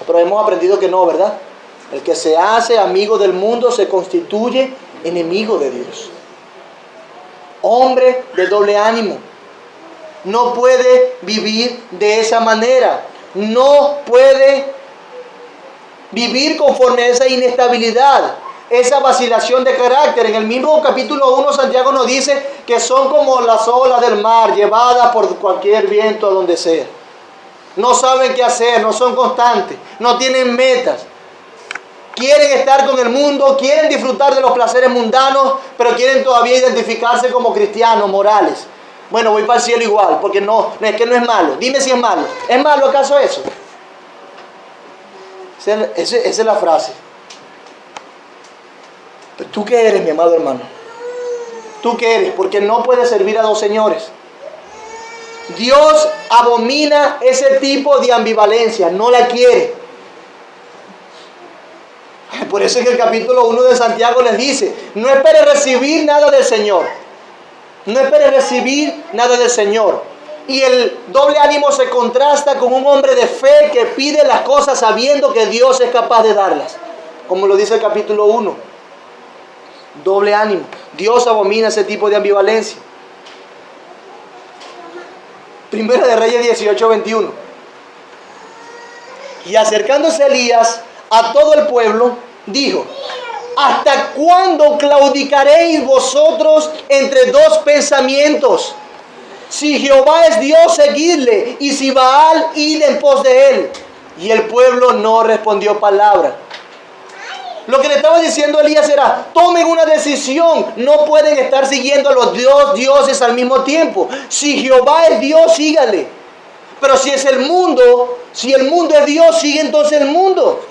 Pero hemos aprendido que no, ¿verdad? El que se hace amigo del mundo se constituye enemigo de Dios. Hombre de doble ánimo. No puede vivir de esa manera. No puede vivir conforme a esa inestabilidad, esa vacilación de carácter. En el mismo capítulo 1 Santiago nos dice que son como las olas del mar, llevadas por cualquier viento a donde sea. No saben qué hacer, no son constantes, no tienen metas. Quieren estar con el mundo, quieren disfrutar de los placeres mundanos, pero quieren todavía identificarse como cristianos, morales. Bueno, voy para el cielo igual, porque no es que no es malo. Dime si es malo. ¿Es malo acaso eso? Esa es la frase. Pero ¿tú qué eres, mi amado hermano? ¿Tú qué eres? Porque no puedes servir a dos señores. Dios abomina ese tipo de ambivalencia, no la quiere. por eso en el capítulo 1 de Santiago les dice, no espere recibir nada del Señor. No espere recibir nada del Señor. Y el doble ánimo se contrasta con un hombre de fe que pide las cosas sabiendo que Dios es capaz de darlas. Como lo dice el capítulo 1. Doble ánimo. Dios abomina ese tipo de ambivalencia. Primera de Reyes 18:21. Y acercándose Elías a todo el pueblo, dijo: ¿hasta cuándo claudicaréis vosotros entre dos pensamientos? Si Jehová es Dios, seguidle, y si Baal, id en pos de él. Y el pueblo no respondió palabra. Lo que le estaba diciendo Elías era: tomen una decisión. No pueden estar siguiendo a los dioses al mismo tiempo. Si Jehová es Dios, sígale. Pero si es el mundo es Dios, sigue entonces el mundo.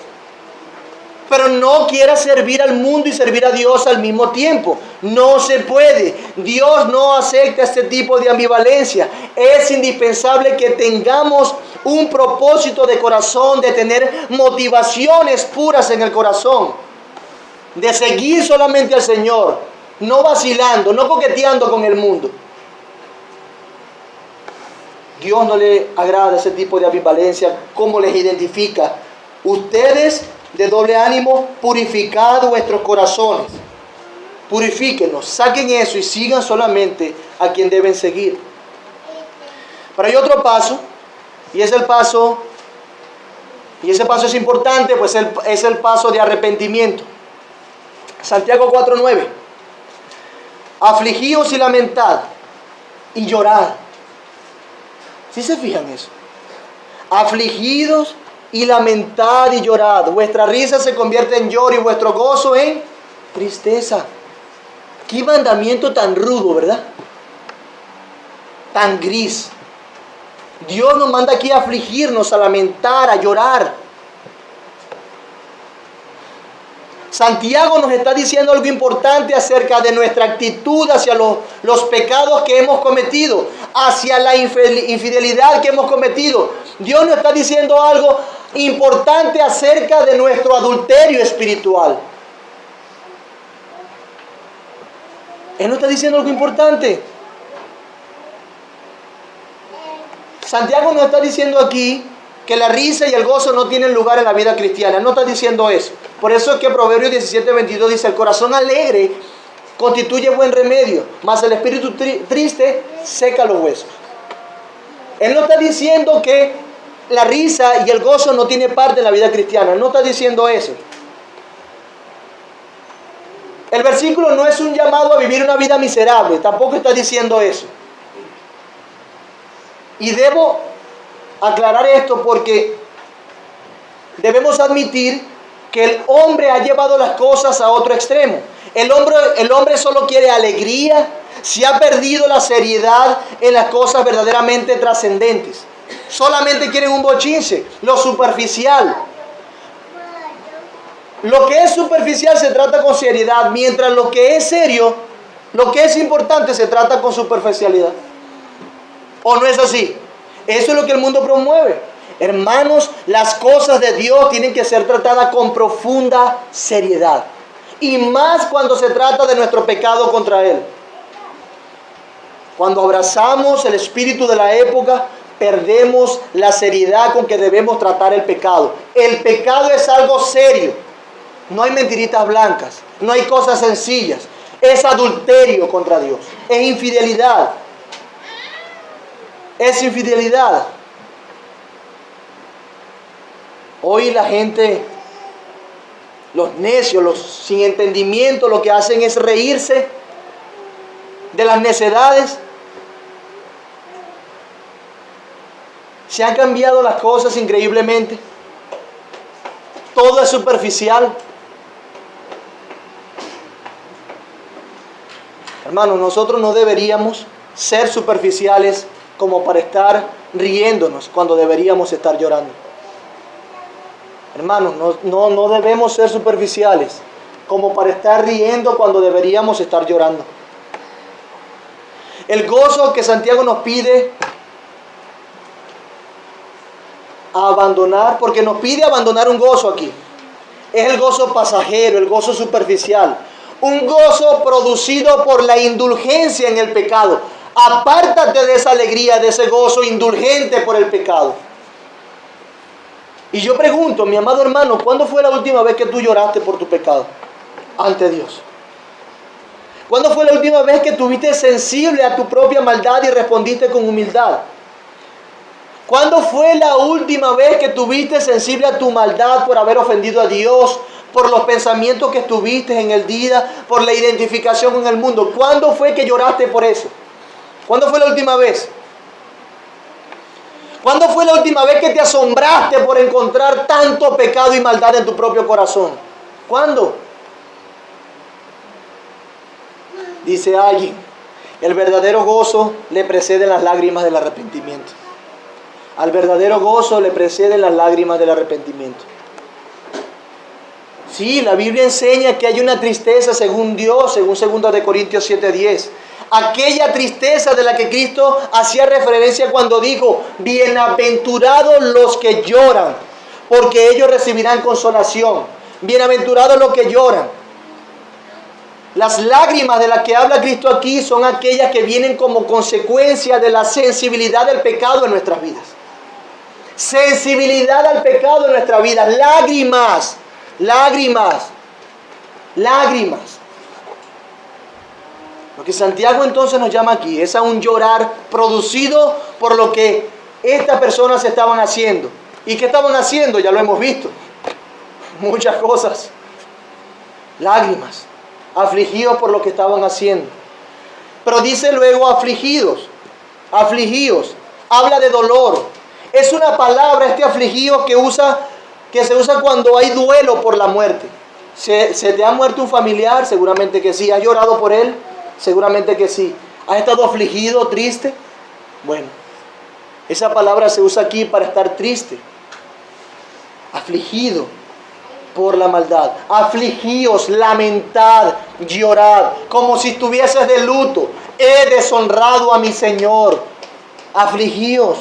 Pero no quiera servir al mundo y servir a Dios al mismo tiempo. No se puede. Dios no acepta este tipo de ambivalencia. Es indispensable que tengamos un propósito de corazón, de tener motivaciones puras en el corazón, de seguir solamente al Señor, no vacilando, no coqueteando con el mundo. Dios no le agrada ese tipo de ambivalencia. ¿Cómo les identifica? Ustedes de doble ánimo, purificad vuestros corazones. Purifíquenlos, saquen eso y sigan solamente a quien deben seguir. Pero hay otro paso, y ese paso es importante, pues es el paso de arrepentimiento. Santiago 4:9. Afligíos y lamentad y llorad. ¿Sí se fijan eso? Afligidos y lamentad y llorad. Vuestra risa se convierte en lloro y vuestro gozo en tristeza. Qué mandamiento tan rudo, ¿verdad? Tan gris. Dios nos manda aquí a afligirnos, a lamentar, a llorar. Santiago nos está diciendo algo importante acerca de nuestra actitud hacia los pecados que hemos cometido, hacia la infidelidad que hemos cometido. Dios nos está diciendo algo importante acerca de nuestro adulterio espiritual. Él nos está diciendo algo importante. Santiago nos está diciendo aquí que la risa y el gozo no tienen lugar en la vida cristiana. No está diciendo eso. Por eso es que Proverbios 17:22 dice: el corazón alegre constituye buen remedio, mas el espíritu triste seca los huesos. Él no está diciendo que la risa y el gozo no tienen parte en la vida cristiana. Él no está diciendo eso. El versículo no es un llamado a vivir una vida miserable. Tampoco está diciendo eso. Y debo aclarar esto porque debemos admitir que el hombre ha llevado las cosas a otro extremo. El hombre solo quiere alegría, se ha perdido la seriedad en las cosas verdaderamente trascendentes. Solamente quieren un bochinche, lo superficial. Lo que es superficial se trata con seriedad, mientras lo que es serio, lo que es importante se trata con superficialidad. ¿O no es así? Eso es lo que el mundo promueve. Hermanos, las cosas de Dios tienen que ser tratadas con profunda seriedad. Y más cuando se trata de nuestro pecado contra Él. Cuando abrazamos el espíritu de la época, perdemos la seriedad con que debemos tratar el pecado. El pecado es algo serio. No hay mentiritas blancas. No hay cosas sencillas. Es adulterio contra Dios. Es infidelidad. Es infidelidad. Hoy la gente, los necios, los sin entendimiento, lo que hacen es reírse de las necedades. Se han cambiado las cosas increíblemente. Todo es superficial. Hermanos, nosotros no deberíamos ser superficiales como para estar riéndonos cuando deberíamos estar llorando. Hermanos, no debemos ser superficiales como para estar riendo cuando deberíamos estar llorando. El gozo que Santiago nos pide a abandonar, porque nos pide abandonar un gozo aquí. es el gozo pasajero, el gozo superficial. Un gozo producido por la indulgencia en el pecado. Apártate de esa alegría, de ese gozo indulgente por el pecado. Y yo pregunto, mi amado hermano, ¿cuándo fue la última vez que tú lloraste por tu pecado ante Dios? ¿Cuándo fue la última vez que estuviste sensible a tu propia maldad y respondiste con humildad? ¿Cuándo fue la última vez que estuviste sensible a tu maldad por haber ofendido a Dios, por los pensamientos que tuviste en el día, por la identificación con el mundo? ¿Cuándo fue que lloraste por eso? ¿Cuándo fue la última vez? ¿Cuándo fue la última vez que te asombraste por encontrar tanto pecado y maldad en tu propio corazón? ¿Cuándo? Dice alguien, el verdadero gozo le preceden las lágrimas del arrepentimiento. Al verdadero gozo le preceden las lágrimas del arrepentimiento. Sí, la Biblia enseña que hay una tristeza según Dios, según 2 de Corintios 7:10. Aquella tristeza de la que Cristo hacía referencia cuando dijo, bienaventurados los que lloran, porque ellos recibirán consolación. Bienaventurados los que lloran. Las lágrimas de las que habla Cristo aquí son aquellas que vienen como consecuencia de la sensibilidad del pecado en nuestras vidas. Sensibilidad al pecado en nuestras vidas. Lágrimas, lágrimas, lágrimas. Lo que Santiago entonces nos llama aquí es a un llorar producido por lo que estas personas estaban haciendo. ¿Y qué estaban haciendo? Ya lo hemos visto. Muchas cosas. Lágrimas. Afligidos por lo que estaban haciendo. Pero dice luego afligidos. Afligidos. Habla de dolor. Es una palabra, este afligido, que se usa cuando hay duelo por la muerte. ¿Se te ha muerto un familiar? Seguramente que sí. ¿Has llorado por él? Seguramente que sí. ¿Has estado afligido, triste? Bueno, esa palabra se usa aquí para estar triste. Afligido por la maldad. Afligíos, lamentad, llorad, como si estuvieses de luto. He deshonrado a mi Señor. Afligíos.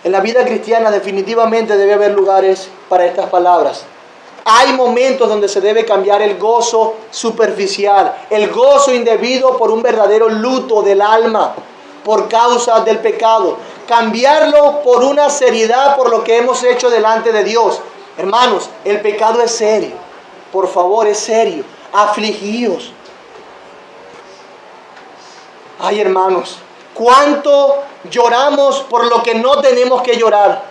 En la vida cristiana definitivamente debe haber lugares para estas palabras. Hay momentos donde se debe cambiar el gozo superficial, el gozo indebido por un verdadero luto del alma por causa del pecado. Cambiarlo por una seriedad por lo que hemos hecho delante de Dios. Hermanos, el pecado es serio. Por favor, es serio. Afligíos. Ay, hermanos, ¿cuánto lloramos por lo que no tenemos que llorar?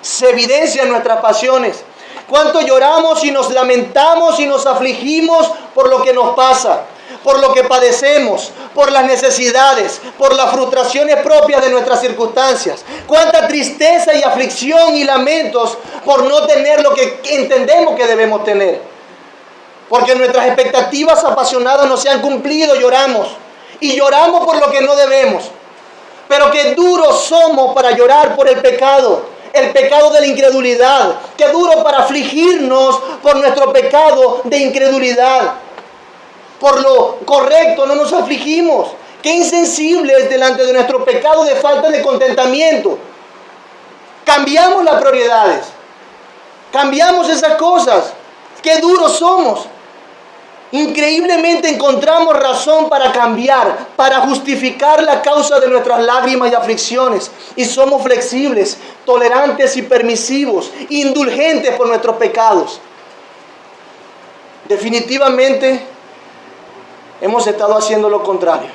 Se evidencian nuestras pasiones. ¿Cuánto lloramos y nos lamentamos y nos afligimos por lo que nos pasa? Por lo que padecemos, por las necesidades, por las frustraciones propias de nuestras circunstancias. Cuánta tristeza y aflicción y lamentos por no tener lo que entendemos que debemos tener. Porque nuestras expectativas apasionadas no se han cumplido, lloramos. Y lloramos por lo que no debemos. Pero qué duros somos para llorar por el pecado de la incredulidad. Qué duro para afligirnos por nuestro pecado de incredulidad. Por lo correcto no nos afligimos. Qué insensibles delante de nuestro pecado de falta de contentamiento. Cambiamos las prioridades. Cambiamos esas cosas. Qué duros somos. Increíblemente encontramos razón para cambiar, para justificar la causa de nuestras lágrimas y aflicciones. Y somos flexibles, tolerantes y permisivos, indulgentes por nuestros pecados. Definitivamente hemos estado haciendo lo contrario.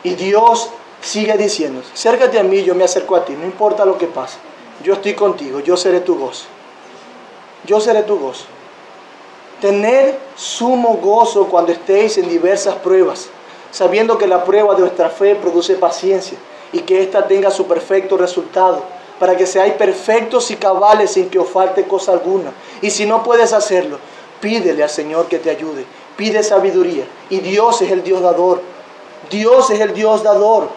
Y Dios sigue diciendo, acércate a mí, yo me acerco a ti, no importa lo que pase. Yo estoy contigo, yo seré tu gozo. Yo seré tu gozo. Tener sumo gozo cuando estéis en diversas pruebas, sabiendo que la prueba de vuestra fe produce paciencia y que ésta tenga su perfecto resultado, para que seáis perfectos y cabales sin que os falte cosa alguna. Y si no puedes hacerlo, pídele al Señor que te ayude. Pide sabiduría. Y Dios es el Dios dador. Dios es el Dios dador.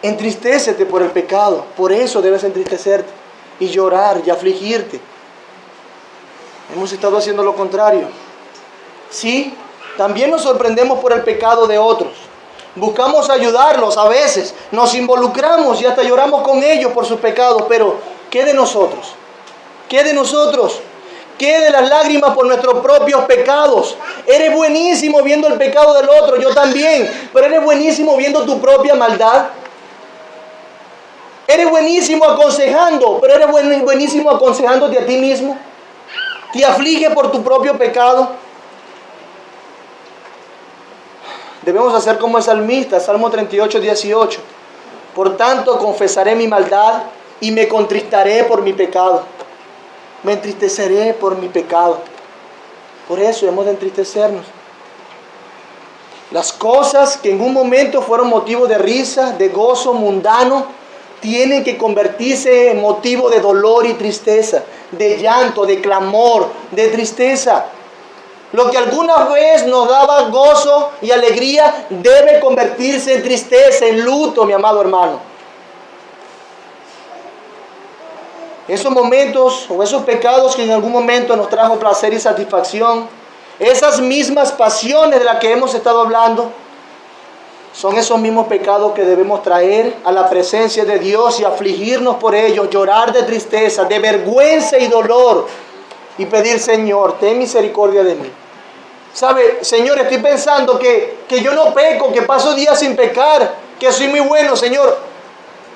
Entristécete por el pecado. Por eso debes entristecerte y llorar y afligirte. Hemos estado haciendo lo contrario. Sí, también nos sorprendemos por el pecado de otros. buscamos ayudarlos a veces, nos involucramos y hasta lloramos con ellos por sus pecados, pero ¿qué de nosotros? ¿Qué de nosotros? ¿Qué de las lágrimas por nuestros propios pecados? Eres buenísimo viendo el pecado del otro, yo también, pero eres buenísimo viendo tu propia maldad. Eres buenísimo aconsejando, pero eres buenísimo aconsejándote a ti mismo. Te aflige por tu propio pecado. Debemos hacer como el salmista, Salmo 38, 18. Por tanto, confesaré mi maldad y me contristaré por mi pecado. Me entristeceré por mi pecado. Por eso hemos de entristecernos. Las cosas que en un momento fueron motivo de risa, de gozo mundano, tienen que convertirse en motivo de dolor y tristeza, de llanto, de clamor, de tristeza. Lo que alguna vez nos daba gozo y alegría debe convertirse en tristeza, en luto, mi amado hermano. Esos momentos o esos pecados que en algún momento nos trajo placer y satisfacción, esas mismas pasiones de las que hemos estado hablando, son esos mismos pecados que debemos traer a la presencia de Dios y afligirnos por ellos, llorar de tristeza, de vergüenza y dolor y pedir: Señor, ten misericordia de mí. ¿Sabe, Señor? Estoy pensando que yo no peco, que paso días sin pecar, que soy muy bueno. Señor,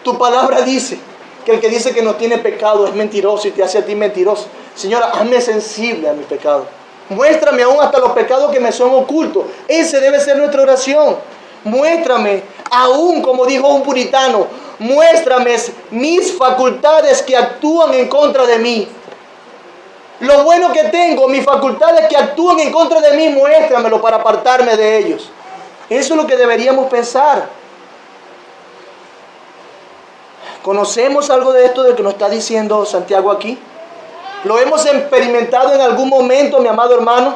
tu palabra dice que el que dice que no tiene pecado es mentiroso y te hace a ti mentiroso. Señor, hazme sensible a mi pecado. Muéstrame aún hasta los pecados que me son ocultos. Ese debe ser nuestra oración. Muéstrame, aún como dijo un puritano, muéstrame mis facultades que actúan en contra de mí. Lo bueno que tengo, mis facultades que actúan en contra de mí, muéstramelo para apartarme de ellos. Eso es lo que deberíamos pensar. ¿Conocemos algo de esto de que nos está diciendo Santiago aquí? ¿Lo hemos experimentado en algún momento, mi amado hermano?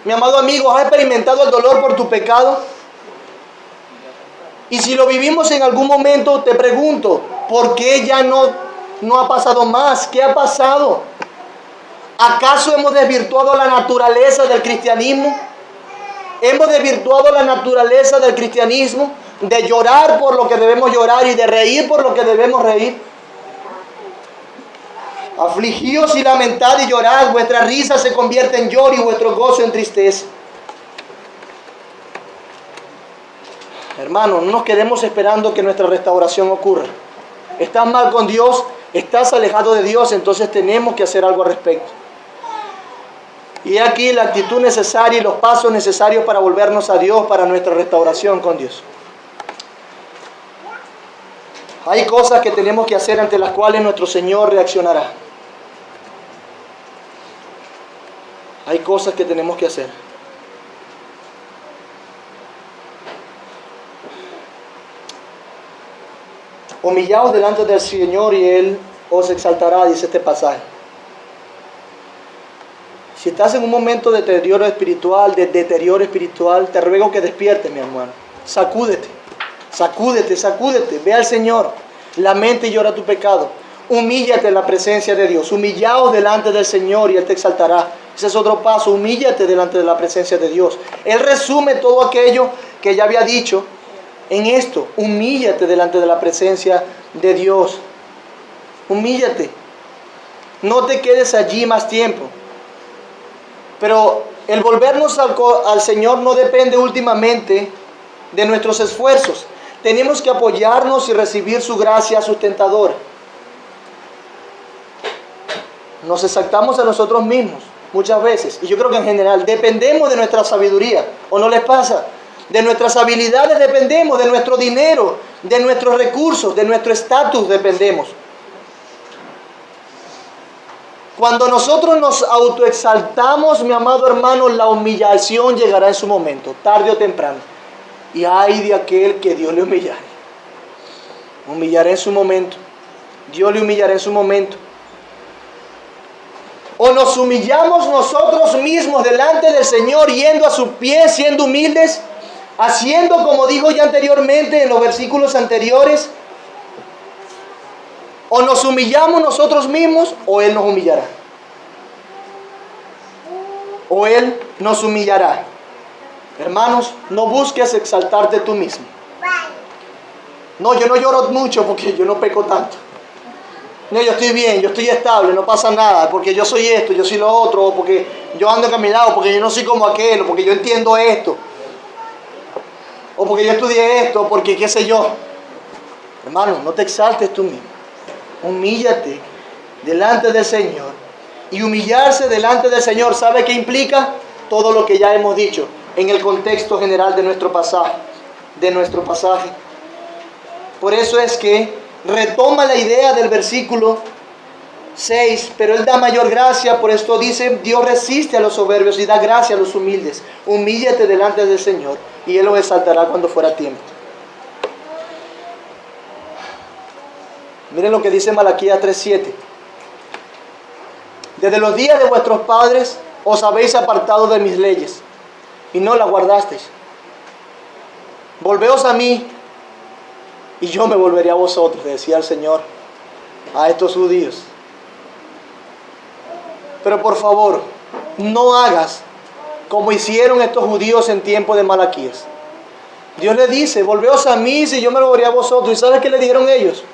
Mi amado amigo, ¿has experimentado el dolor por tu pecado? Y si lo vivimos en algún momento, te pregunto, ¿por qué ya no ha pasado más? ¿Qué ha pasado? ¿Acaso hemos desvirtuado la naturaleza del cristianismo? ¿Hemos desvirtuado la naturaleza del cristianismo? De llorar por lo que debemos llorar y de reír por lo que debemos reír. Afligíos y lamentad y llorad, vuestra risa se convierte en lloro y vuestro gozo en tristeza. Hermano, no nos quedemos esperando que nuestra restauración ocurra. Estás mal con Dios, estás alejado de Dios, entonces tenemos que hacer algo al respecto. Y aquí la actitud necesaria y los pasos necesarios para volvernos a Dios, para nuestra restauración con Dios. Hay cosas que tenemos que hacer ante las cuales nuestro Señor reaccionará. Hay cosas que tenemos que hacer. Humillaos delante del Señor y Él os exaltará, dice este pasaje. Si estás en un momento de deterioro espiritual, te ruego que despiertes, mi hermano. Sacúdete, ve al Señor, lamenta y llora tu pecado. Humíllate en la presencia de Dios. Humillaos delante del Señor y Él te exaltará. Ese es otro paso, humíllate delante de la presencia de Dios. Él resume todo aquello que ya había dicho en esto. Humíllate delante de la presencia de Dios. Humíllate. No te quedes allí más tiempo. Pero el volvernos al Señor no depende últimamente de nuestros esfuerzos. Tenemos que apoyarnos y recibir su gracia sustentadora. Nos exaltamos a nosotros mismos muchas veces, y yo creo que en general dependemos de nuestra sabiduría, ¿o no les pasa? De nuestras habilidades dependemos, de nuestro dinero, de nuestros recursos, de nuestro estatus dependemos. Cuando nosotros nos autoexaltamos, mi amado hermano, la humillación llegará en su momento, tarde o temprano. Y ay de aquel que Dios le humillare. Humillará en su momento. Dios le humillará en su momento. O nos humillamos nosotros mismos delante del Señor, yendo a sus pies, siendo humildes, haciendo como dijo ya anteriormente en los versículos anteriores. O nos humillamos nosotros mismos, o Él nos humillará. O Él nos humillará. Hermanos, no busques exaltarte tú mismo. No, yo no lloro mucho porque yo no peco tanto. No, yo estoy bien, yo estoy estable, no pasa nada, porque yo soy esto, yo soy lo otro, o porque yo ando caminado, porque yo no soy como aquel, o porque yo entiendo esto, o porque yo estudié esto, o porque qué sé yo. Hermano, no te exaltes tú mismo. Humíllate delante del Señor. Y humillarse delante del Señor, ¿sabe qué implica? Todo lo que ya hemos dicho en el contexto general de nuestro pasaje. Por eso es que retoma la idea del versículo 6, pero Él da mayor gracia, por esto dice, Dios resiste a los soberbios y da gracia a los humildes. Humíllate delante del Señor y Él los exaltará cuando fuera tiempo. Miren lo que dice Malaquías 3:7. Desde los días de vuestros padres os habéis apartado de mis leyes y no las guardasteis. Volveos a mí y yo me volveré a vosotros, decía el Señor a estos judíos. Pero por favor, no hagas como hicieron estos judíos en tiempo de Malaquías. Dios le dice, volveos a mí y yo me volveré a vosotros. ¿Y sabes qué le dijeron ellos?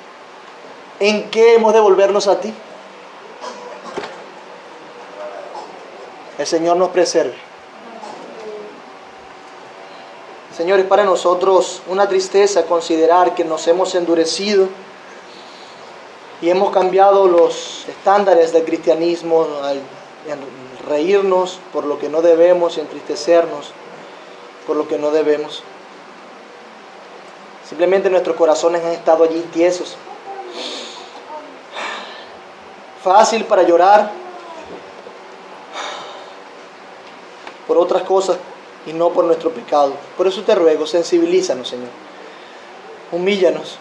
¿En qué hemos de volvernos a ti? El Señor nos preserve. Señores, para nosotros una tristeza considerar que nos hemos endurecido y hemos cambiado los estándares del cristianismo al reírnos por lo que no debemos y entristecernos por lo que no debemos. Simplemente nuestros corazones han estado allí tiesos. Fácil para llorar por otras cosas y no por nuestro pecado. Por eso te ruego, sensibilízanos, Señor. Humíllanos,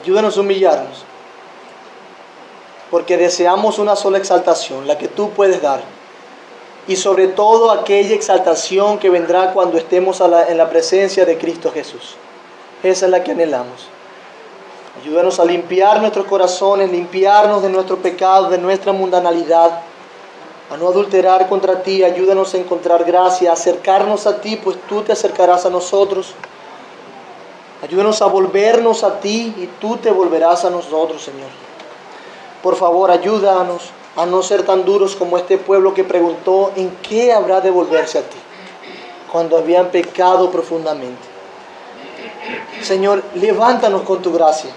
ayúdanos a humillarnos, porque deseamos una sola exaltación, la que tú puedes dar, y sobre todo aquella exaltación que vendrá cuando estemos en la presencia de Cristo Jesús. Esa es la que anhelamos. Ayúdanos a limpiar nuestros corazones, limpiarnos de nuestro pecado, de nuestra mundanalidad, a no adulterar contra ti. Ayúdanos a encontrar gracia, a acercarnos a ti, pues tú te acercarás a nosotros. Ayúdanos a volvernos a ti y tú te volverás a nosotros, Señor. Por favor, ayúdanos a no ser tan duros como este pueblo que preguntó en qué habrá de volverse a ti, cuando habían pecado profundamente. Señor, levántanos con tu gracia.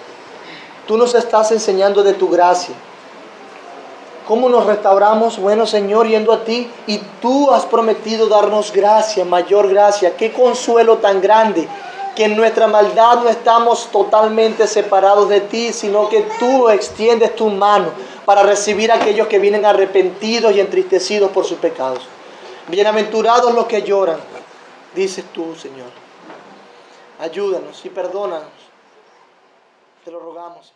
Tú nos estás enseñando de tu gracia. ¿Cómo nos restauramos? Bueno, Señor, yendo a ti, y tú has prometido darnos gracia, mayor gracia. Qué consuelo tan grande, que en nuestra maldad no estamos totalmente separados de ti, sino que tú extiendes tu mano para recibir a aquellos que vienen arrepentidos y entristecidos por sus pecados. Bienaventurados los que lloran, dices tú, Señor. Ayúdanos y perdónanos. Te lo rogamos.